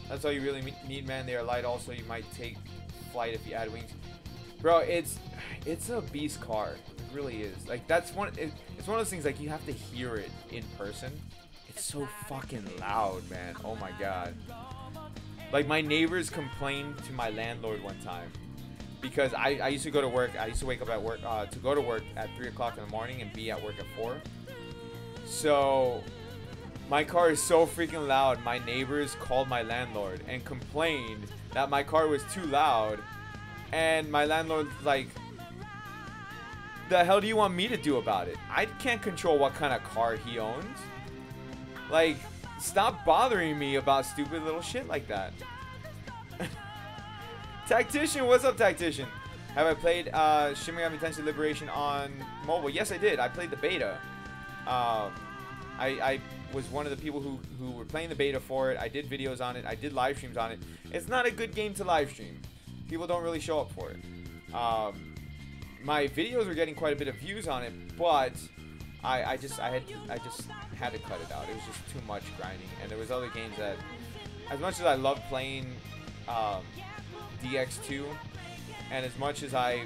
That's all you really need, man. They are light. Also, you might take flight if you add wings. Bro, it's a beast car. It really is. Like that's it's one of those things like you have to hear it in person. It's so fucking loud, man. Oh my god. Like my neighbors complained to my landlord one time because I used to go to work. I used to wake up at work to go to work at 3 o'clock in the morning and be at work at 4. So my car is so freaking loud. My neighbors called my landlord and complained that my car was too loud. And my landlord's like, the hell do you want me to do about it? I can't control what kind of car he owns. Like, stop bothering me about stupid little shit like that. Tactician, what's up, Tactician? Have I played Shin Megami Tensei Liberation on mobile? Yes, I did. I played the beta. I was one of the people who were playing the beta for it. I did videos on it. I did live streams on it. It's not a good game to live stream. People don't really show up for it. My videos were getting quite a bit of views on it, but I just had to cut it out. It was just too much grinding, and there was other games that, as much as I love playing DX2, and as much as I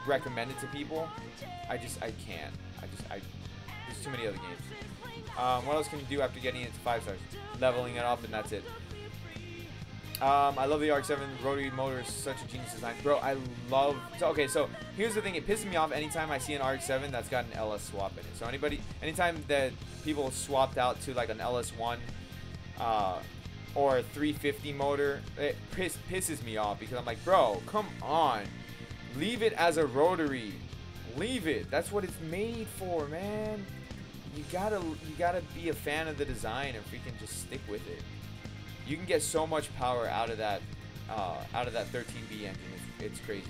recommend it to people, I can't. There's too many other games. What else can you do after getting into 5 stars? Leveling it up, and that's it. I love the RX-7 rotary motor. Is such a genius design, bro. I love. Okay, so here's the thing. It pisses me off anytime I see an RX-7 that's got an LS swap in it. So anytime that people swapped out to like an LS1 or a 350 motor, it pisses me off because I'm like, bro, come on, leave it as a rotary. Leave it. That's what it's made for, man. You gotta be a fan of the design and freaking just stick with it. You can get so much power out of that 13B engine. It's crazy.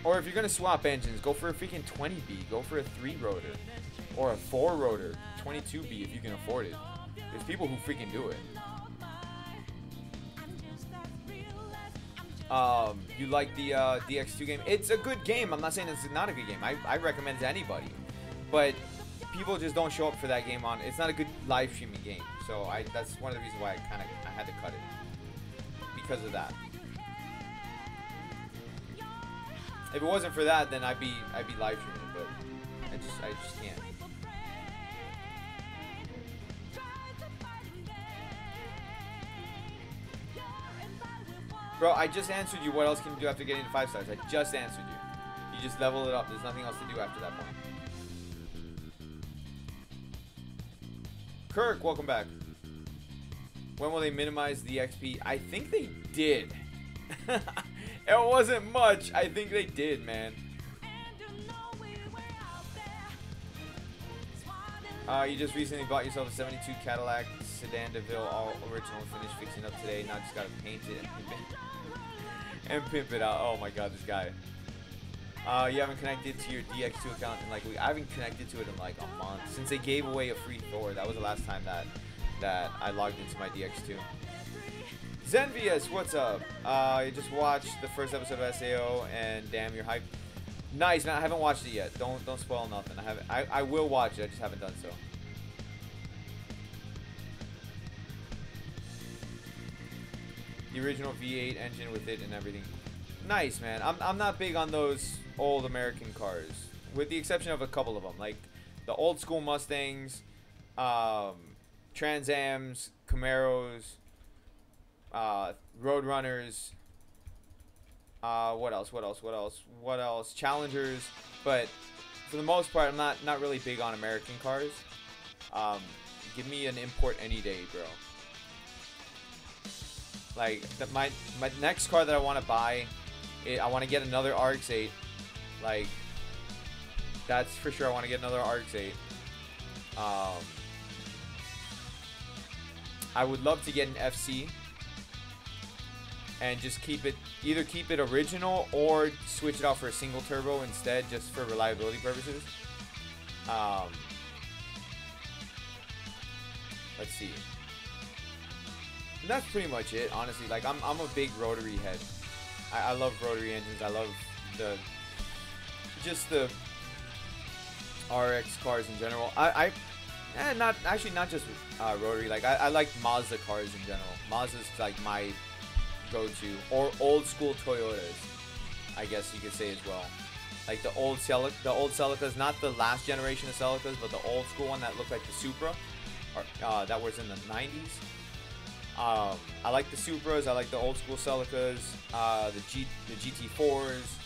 Or if you're gonna swap engines, go for a freaking 20B. Go for a 3 rotor or a 4 rotor 22B if you can afford it. There's people who freaking do it. You like the DX2 game? It's a good game. I'm not saying it's not a good game. I recommend it to anybody, but people just don't show up for that game on. It's not a good live streaming game. So that's one of the reasons why I had to cut it, because of that. If it wasn't for that, then I'd be live streaming, but I just can't. Bro, I just answered you. What else can you do after getting to 5 stars? I just answered you. You just level it up. There's nothing else to do after that point. Kirk, welcome back. When will they minimize the XP? I think they did. It wasn't much. I think they did, man. You just recently bought yourself a 72 Cadillac Sedan DeVille, all original finish, fixing up today. Now just gotta paint it and pimp it out. Oh my god, this guy. You haven't connected to your DX2 account in like a week. I haven't connected to it in like a month since they gave away a free Thor. That was the last time that I logged into my DX2. Zenvius, what's up? You just watched the first episode of SAO and damn, you're hyped. Nice, man. I haven't watched it yet. Don't spoil nothing. I will watch it. I just haven't done so. The original V8 engine with it and everything. Nice, man. I'm not big on those old American cars, with the exception of a couple of them, like the old school Mustangs, Trans Ams, Camaros, Roadrunners. What else? Challengers. But for the most part, I'm not really big on American cars. Give me an import any day, bro. Like my next car that I want to buy, I want to get another RX-8. Like, that's for sure. I want to get another RX-8. I would love to get an FC and just either keep it original or switch it out for a single turbo instead, just for reliability purposes. Let's see. And that's pretty much it, honestly. Like, I'm a big rotary head. I love rotary engines. I love just the RX cars in general. Not just rotary. Like, I like Mazda cars in general. Mazda's like my go-to, or old school Toyotas. I guess you could say as well. Like the old Celicas, not the last generation of Celicas, but the old school one that looked like the Supra, or, that was in the 90s. I like the Supras. I like the old school Celicas, the GT4s.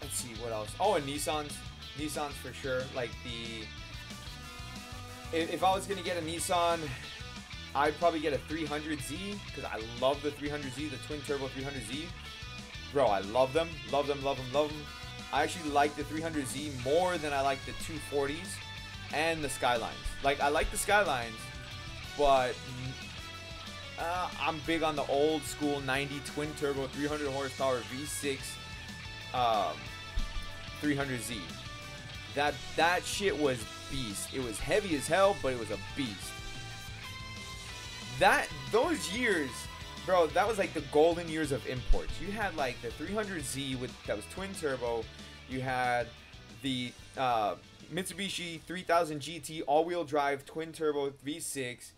Let's see what else. Oh, and Nissans for sure. Like if I was gonna get a Nissan, I'd probably get a 300Z because I love the 300Z, the twin turbo 300Z. Bro, I love them. Love them. I actually like the 300Z more than I like the 240s and the Skylines. Like, I like the Skylines, but I'm big on the old school 90 twin turbo 300 horsepower V6 300Z. That shit was beast. It was heavy as hell, but it was a beast. Those years, bro, that was like the golden years of imports. You had like the 300Z that was twin turbo. You had the Mitsubishi 3000 GT all-wheel drive twin turbo V6.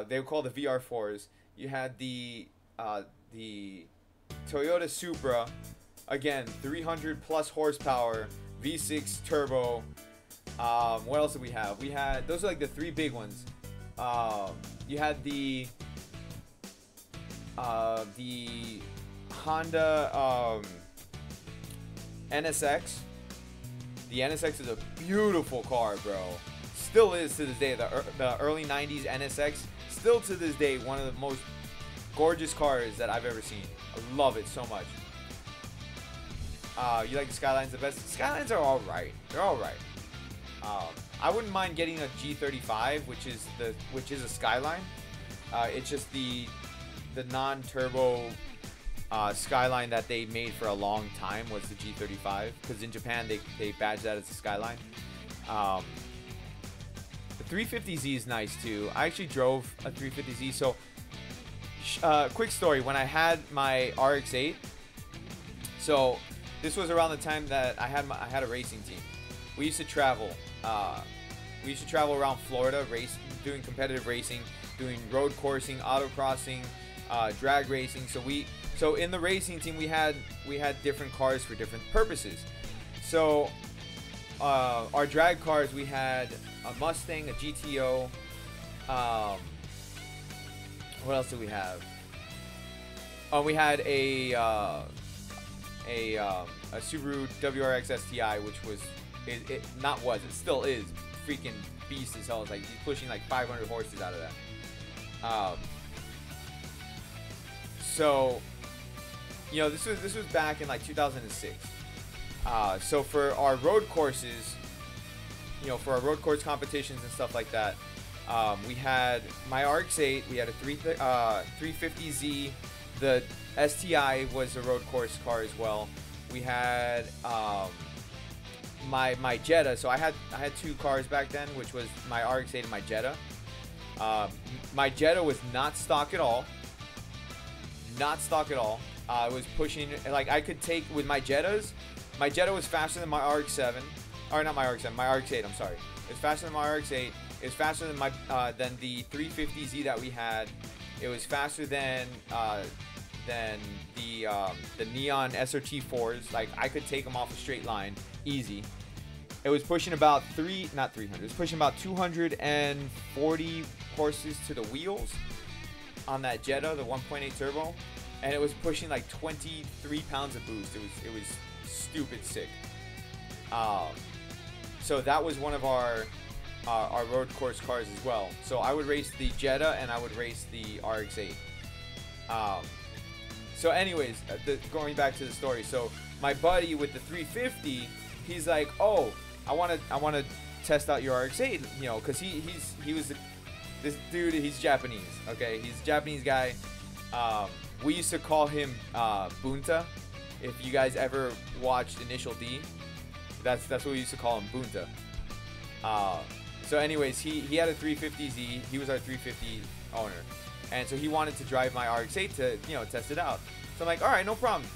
They were called the VR4s. You had the Toyota Supra, again 300 plus horsepower V6 turbo. What else did we have? We had, those are like the three big ones. You had the Honda NSX. The NSX is a beautiful car, bro. Still is to this day. The early 90s NSX, still to this day, one of the most gorgeous cars that I've ever seen. I love it so much. You like the Skylines the best? Skylines are alright. They're alright. I wouldn't mind getting a G35, which is a Skyline. It's just the non-turbo Skyline that they made for a long time was the G35, because in Japan they badge that as a Skyline. The 350Z is nice too. I actually drove a 350Z. So quick story, when I had my RX-8, so this was around the time that I had a racing team. We used to travel. We used to travel around Florida, doing competitive racing, doing road coursing, autocrossing, drag racing. So in the racing team, we had different cars for different purposes. So our drag cars, we had a Mustang, a GTO. What else did we have? Oh, we had a Subaru WRX STI, which was it still is freaking beast as hell. It's like he's pushing like 500 horses out of that. So, you know, this was back in like 2006. So for our road courses, you know, for our road course competitions and stuff like that, we had my RX-8, we had a 350Z, the STI was a road course car as well. We had my Jetta. So I had two cars back then, which was my RX-8 and my Jetta. My Jetta was not stock at all. Not stock at all. I was pushing, like, I could take with my Jettas. My Jetta was faster than my RX-7, or not my RX-7, my RX-8. I'm sorry. It's faster than my RX-8. It's faster than than the 350Z that we had. It was faster than the Neon SRT4s. Like, I could take them off a straight line, easy. It was pushing about 300. It was pushing about 240 horses to the wheels on that Jetta, the 1.8 turbo, and it was pushing like 23 pounds of boost. It was stupid sick. So that was one of our road course cars as well. So I would race the Jetta and I would race the RX-8. So anyways, going back to the story. So my buddy with the 350, he's like, oh, I want to test out your RX-8, you know, because he was this dude. He's Japanese, okay? He's a Japanese guy. We used to call him Bunta. If you guys ever watched Initial D, that's what we used to call him, Bunta. So anyways, he had a 350Z. He was our 350 owner, and so he wanted to drive my RX-8 to, you know, test it out. So I'm like, all right, no problem.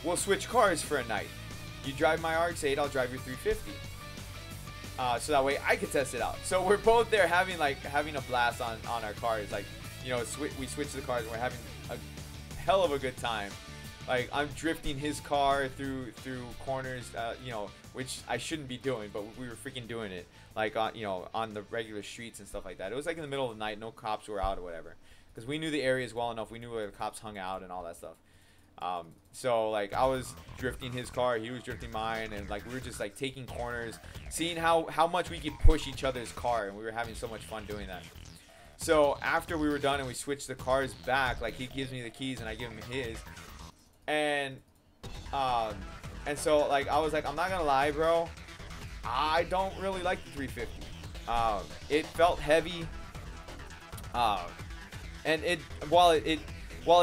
We'll switch cars for a night. You drive my RX-8, I'll drive your 350. So that way I could test it out. So we're both there having a blast on our cars. Like, you know, we switch the cars and we're having a hell of a good time. Like, I'm drifting his car through corners, you know, which I shouldn't be doing, but we were freaking doing it. Like, you know, on the regular streets and stuff like that. It was like in the middle of the night, no cops were out or whatever. Because we knew the areas well enough. We knew where the cops hung out and all that stuff. So, like, I was drifting his car, he was drifting mine, and, like, we were just, like, taking corners, seeing how much we could push each other's car, and we were having so much fun doing that. So, after we were done and we switched the cars back, like, he gives me the keys and I give him his. And so, like, I was like, I'm not gonna lie, bro, I don't really like the 350. It felt heavy, and while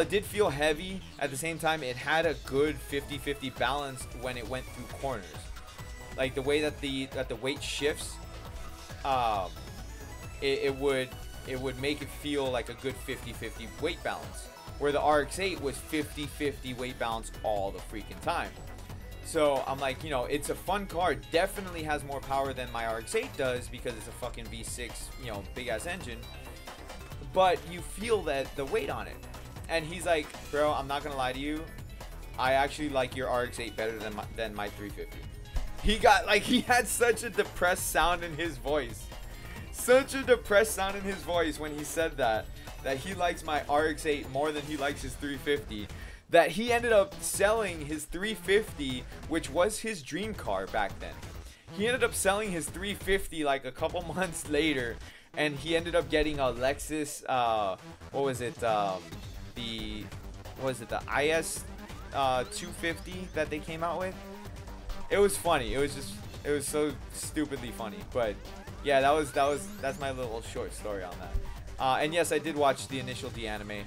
it did feel heavy, at the same time, it had a good 50-50 balance when it went through corners. Like, the way that the weight shifts, it would make it feel like a good 50-50 weight balance. Where the RX-8 was 50-50 weight balance all the freaking time. So I'm like, you know, it's a fun car. Definitely has more power than my RX-8 does because it's a fucking V6, you know, big ass engine. But you feel that the weight on it. And he's like, bro, I'm not gonna lie to you, I actually like your RX-8 better than my 350. He had such a depressed sound in his voice. Such a depressed sound in his voice when he said that he likes my RX-8 more than he likes his 350. That he ended up selling his 350, which was his dream car back then. He ended up selling his 350 like a couple months later, and he ended up getting a Lexus, what was it, the IS 250 that they came out with. It was funny. It was so stupidly funny. But yeah, that's my little short story on that. And yes, I did watch the initial D anime.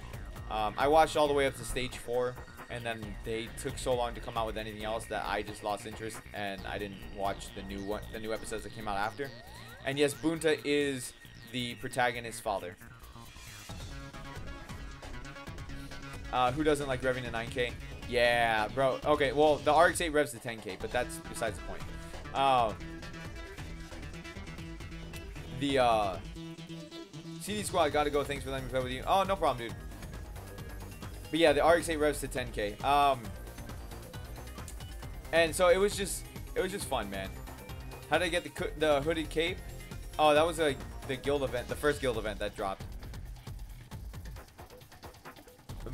I watched all the way up to stage 4, and then they took so long to come out with anything else that I just lost interest, and I didn't watch the new episodes that came out after. And yes, Bunta is the protagonist's father. Who doesn't like revving to 9K? Yeah, bro. Okay, well, the RX-8 revs to 10K, but that's besides the point. The CD Squad, gotta go. Thanks for letting me play with you. Oh, no problem, dude. But yeah, the RX-8 revs to 10K. And so it was just fun, man. How did I get the hooded cape? Oh, that was the guild event, the first guild event that dropped.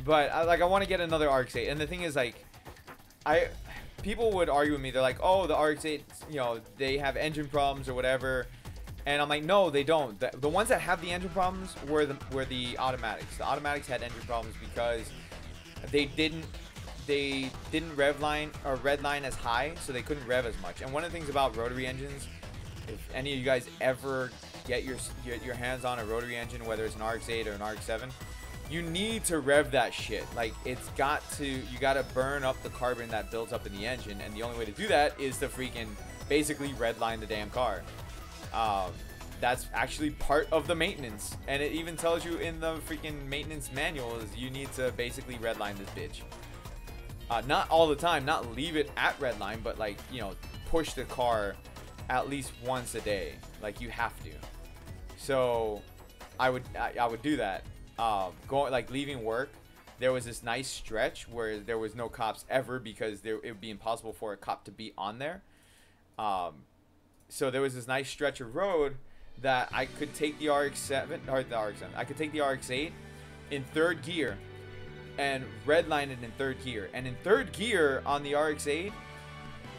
But I want to get another RX-8, and the thing is, like, people would argue with me. They're like, oh, the RX-8, you know, they have engine problems or whatever. And I'm like, no, they don't. The ones that have the engine problems were the automatics. The automatics had engine problems because they didn't rev line or red line as high, so they couldn't rev as much. And one of the things about rotary engines, if any of you guys ever get your hands on a rotary engine, whether it's an RX-8 or an RX-7, you need to rev that shit. Like, you gotta burn up the carbon that builds up in the engine, and the only way to do that is to freaking basically redline the damn car. That's actually part of the maintenance, and it even tells you in the freaking maintenance manual is you need to basically redline this bitch. Not all the time, not leave it at redline, but, like, you know, push the car at least once a day. Like, you have to. So I would do that. Leaving work, there was this nice stretch where there was no cops ever because it would be impossible for a cop to be on there. So there was this nice stretch of road that I could take the RX-7, or the RX-7, I could take the RX-8 in third gear and redline it in third gear. And in third gear on the RX-8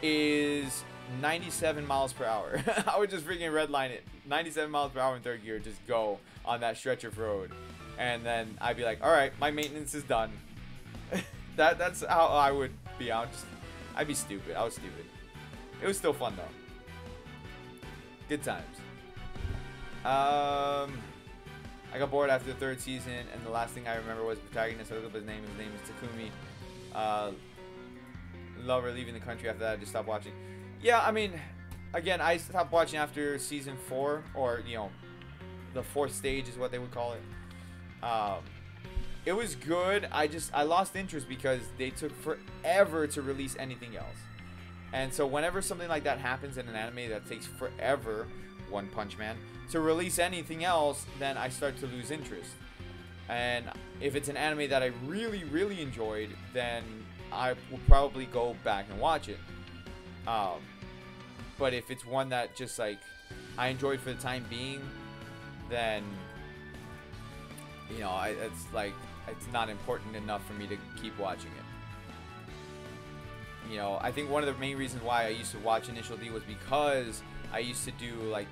is 97 miles per hour. I would just freaking redline it. 97 miles per hour in third gear, just go on that stretch of road. And then I'd be like, all right, my maintenance is done. That's how I would be. I'd be stupid. I was stupid. It was still fun, though. Good times. I got bored after the third season, and the last thing I remember was the protagonist. I looked up his name. His name is Takumi. Lover leaving the country after that. I just stopped watching. Yeah, I mean, again, I stopped watching after season 4, or, you know, the 4th stage is what they would call it. It was good. I lost interest because they took forever to release anything else. And so whenever something like that happens in an anime that takes forever, One Punch Man, to release anything else, then I start to lose interest. And if it's an anime that I really, really enjoyed, then I will probably go back and watch it. But if it's one that just like I enjoyed for the time being, then you know, it's like it's not important enough for me to keep watching it. You know, I think one of the main reasons why I used to watch Initial D was because I used to do like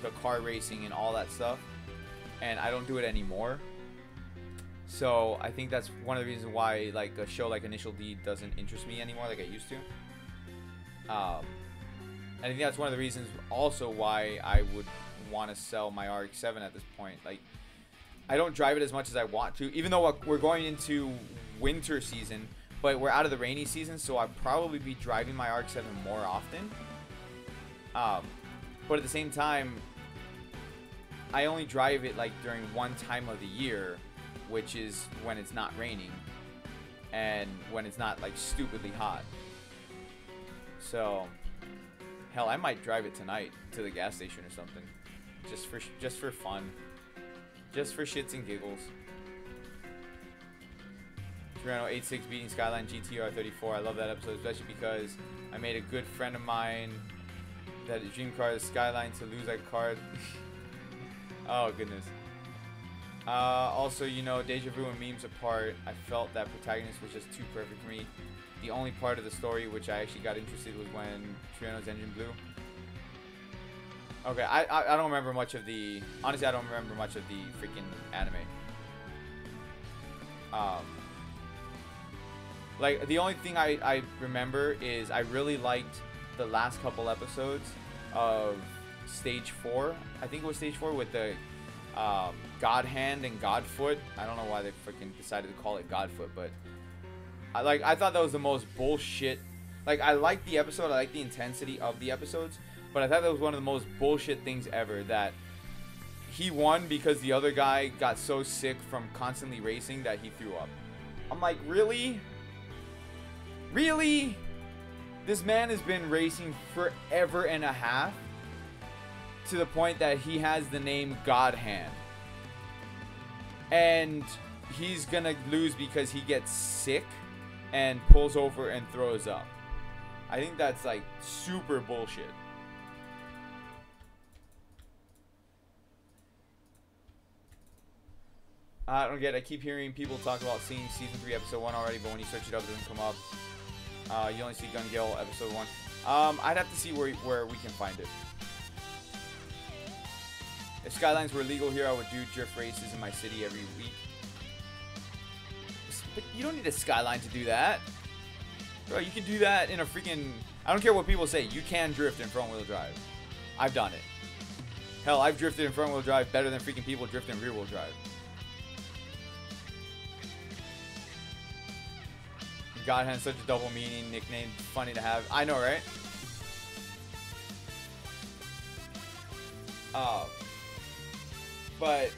the car racing and all that stuff, and I don't do it anymore. So I think that's one of the reasons why like a show like Initial D doesn't interest me anymore like I used to. I think that's one of the reasons also why I would want to sell my RX-7 at this point. Like, I don't drive it as much as I want to, even though we're going into winter season, but we're out of the rainy season, so I'll probably be driving my RX-7 more often. But at the same time, I only drive it like during one time of the year, which is when it's not raining and when it's not like stupidly hot. So hell, I might drive it tonight to the gas station or something, just for fun, just for shits and giggles. Toronto 86 beating Skyline GTR 34. I love that episode, especially because I made a good friend of mine that his dream car is Skyline to lose that card. Oh goodness. Also, you know, Deja Vu and memes apart, I felt that protagonist was just too perfect for me. The only part of the story which I actually got interested was when Triano's engine blew. Okay, I don't remember much of the... Honestly, I don't remember much of the freaking anime. Like, the only thing I remember is I really liked the last couple episodes of Stage 4. I think it was Stage 4 with the God Hand and God Foot. I don't know why they freaking decided to call it God Foot, but... I thought that was the most bullshit. Like, I liked the episode. I liked the intensity of the episodes. But I thought that was one of the most bullshit things ever. That he won because the other guy got so sick from constantly racing that he threw up. I'm like, really? Really? This man has been racing forever and a half. To the point that he has the name God Hand. And he's gonna lose because he gets sick and pulls over and throws up. I think that's like super bullshit. I don't get it. I keep hearing people talk about seeing season 3 episode 1 already, but when you search it up, it doesn't come up. You only see Gun Gale episode 1. I'd have to see where we can find it. If Skylines were legal here, I would do drift races in my city every week. But you don't need a Skyline to do that. Bro, you can do that in a freaking... I don't care what people say. You can drift in front-wheel drive. I've done it. Hell, I've drifted in front-wheel drive better than freaking people drift in rear-wheel drive. God has such a double meaning nickname. Funny to have. I know, right? But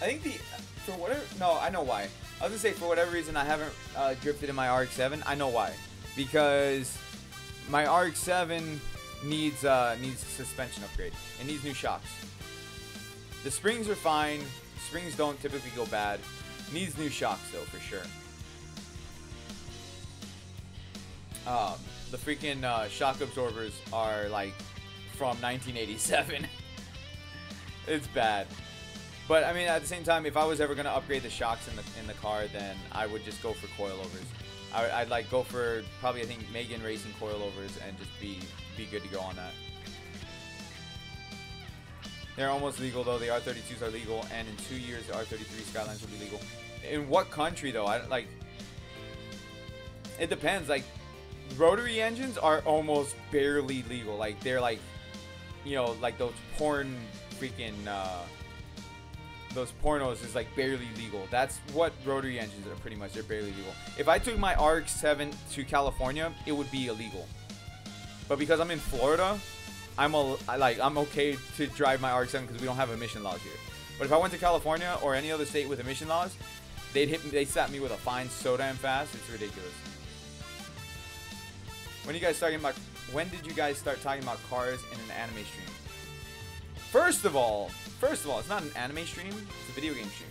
I think for whatever... No, I know why. I was gonna say, for whatever reason, I haven't drifted in my RX-7. I know why. Because my RX-7 needs a suspension upgrade. It needs new shocks. The springs are fine. Springs don't typically go bad. Needs new shocks, though, for sure. The freaking shock absorbers are, like, from 1987. It's bad. But I mean, at the same time, if I was ever gonna upgrade the shocks in the car, then I would just go for coilovers. I'd like go for probably, I think, Megan Racing coilovers and just be good to go on that. They're almost legal though. The R32s are legal, and in 2 years the R33 Skylines will be legal. In what country though? Like, it depends. Like, rotary engines are almost barely legal. Like, they're like, you know, like those porn freaking. Those pornos is like barely legal. That's what rotary engines are pretty much. They're barely legal. If I took my RX-7 to California, it would be illegal. But because I'm in Florida, I'm okay to drive my RX-7 because we don't have emission laws here. But if I went to California or any other state with emission laws, they'd slap me with a fine so damn fast. It's ridiculous. When did you guys start talking about cars in an anime stream? First of all, it's not an anime stream, it's a video game stream.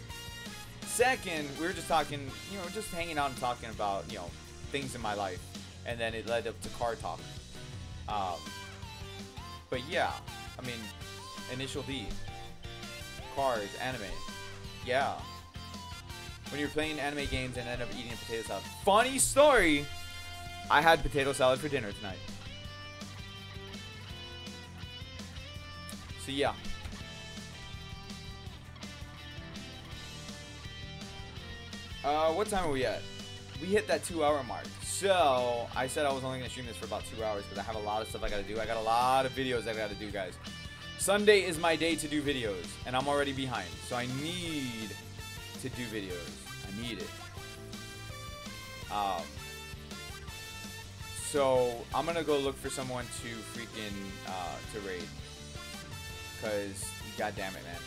Second, we were just talking, you know, just hanging out and talking about, you know, things in my life. And then it led up to car talk. But yeah, I mean, Initial D. Cars, anime. Yeah. When you're playing anime games and end up eating a potato salad. Funny story! I had potato salad for dinner tonight. So yeah. What time are we at? We hit that 2-hour mark. So, I said I was only going to stream this for about 2 hours because I have a lot of stuff I got to do. I got a lot of videos I got to do, guys. Sunday is my day to do videos, and I'm already behind. So, I need to do videos. I need it. So, I'm going to go look for someone to freaking, to raid. Because, god damn it, man.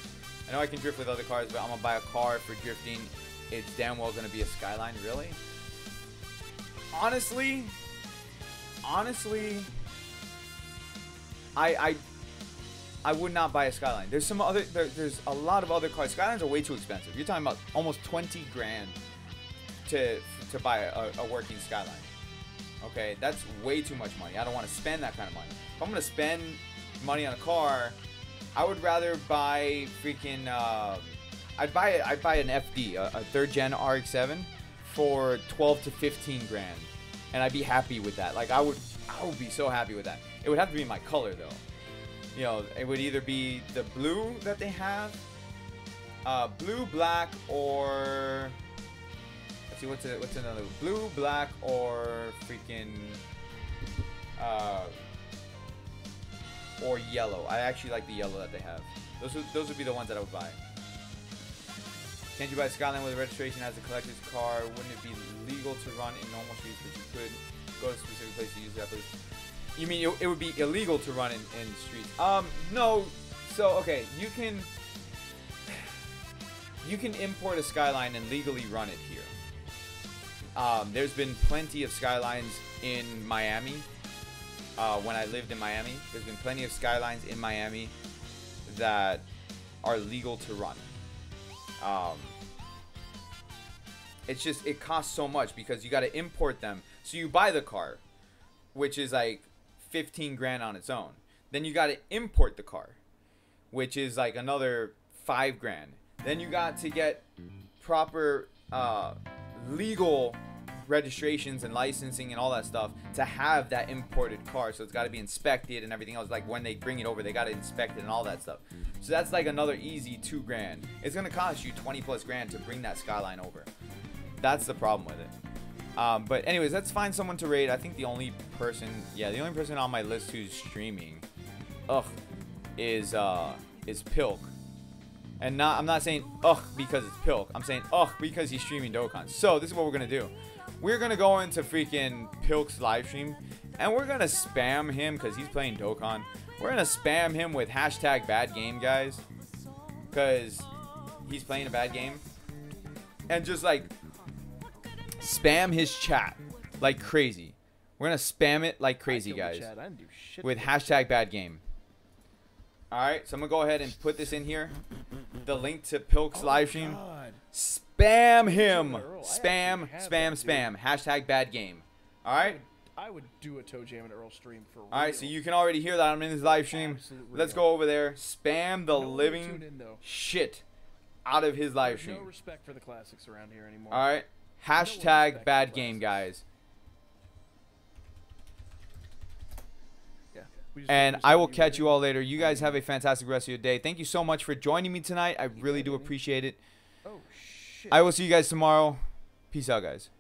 I know I can drift with other cars, but I'm going to buy a car for drifting. It's damn well going to be a Skyline, really? Honestly, I would not buy a Skyline. There's some other, there's a lot of other cars. Skylines are way too expensive. You're talking about almost 20 grand to buy a working Skyline. Okay, that's way too much money. I don't want to spend that kind of money. If I'm going to spend money on a car, I would rather buy freaking, I'd buy an FD, a 3rd gen RX-7 for 12 to 15 grand, and I'd be happy with that. Like I would be so happy with that. It would have to be my color though. You know, it would either be the blue that they have, blue, black, or let's see what's another blue, black, or freaking or yellow. I actually like the yellow that they have. Those would be the ones that I would buy. Can't you buy a Skyline with a registration as a collector's car? Wouldn't it be legal to run in normal streets, but you could go to a specific place to use that place? You mean it would be illegal to run in streets? No. So, okay, you can import a Skyline and legally run it here. There's been plenty of Skylines in Miami. When I lived in Miami, there's been plenty of Skylines in Miami that are legal to run. It's just, it costs so much because you got to import them. So you buy the car, which is like 15 grand on its own. Then you got to import the car, which is like another 5 grand. Then you got to get proper legal registrations and licensing and all that stuff to have that imported car. So it's got to be inspected and everything else. Like when they bring it over, they got to inspect it and all that stuff. So that's like another easy 2 grand. It's gonna cost you 20 plus grand to bring that Skyline over. That's the problem with it. But anyways, let's find someone to raid. I think the only person on my list who's streaming is Pilk. And I'm not saying because it's Pilk. I'm saying because he's streaming Dokkan. So this is what we're gonna do. We're gonna go into freaking Pilk's live stream, and we're gonna spam him because he's playing Dokkan. We're gonna spam him with #badgame, guys, because he's playing a bad game, and just like spam his chat like crazy. We're gonna spam it like crazy, guys, with #badgame. All right, so I'm gonna go ahead and put this in here. The link to Pilk's live stream. Spam him. Spam. #badgame. All right. I would do a Toe Jam and Earl stream for real. All right, so you can already hear that I'm in his live stream. Let's go over there. Spam the living shit out of his live stream. No respect for the classics around here anymore. All right. #badgame, guys. And I will catch you all later. You guys have a fantastic rest of your day. Thank you so much for joining me tonight. I really do appreciate it. Oh, shit. I will see you guys tomorrow. Peace out, guys.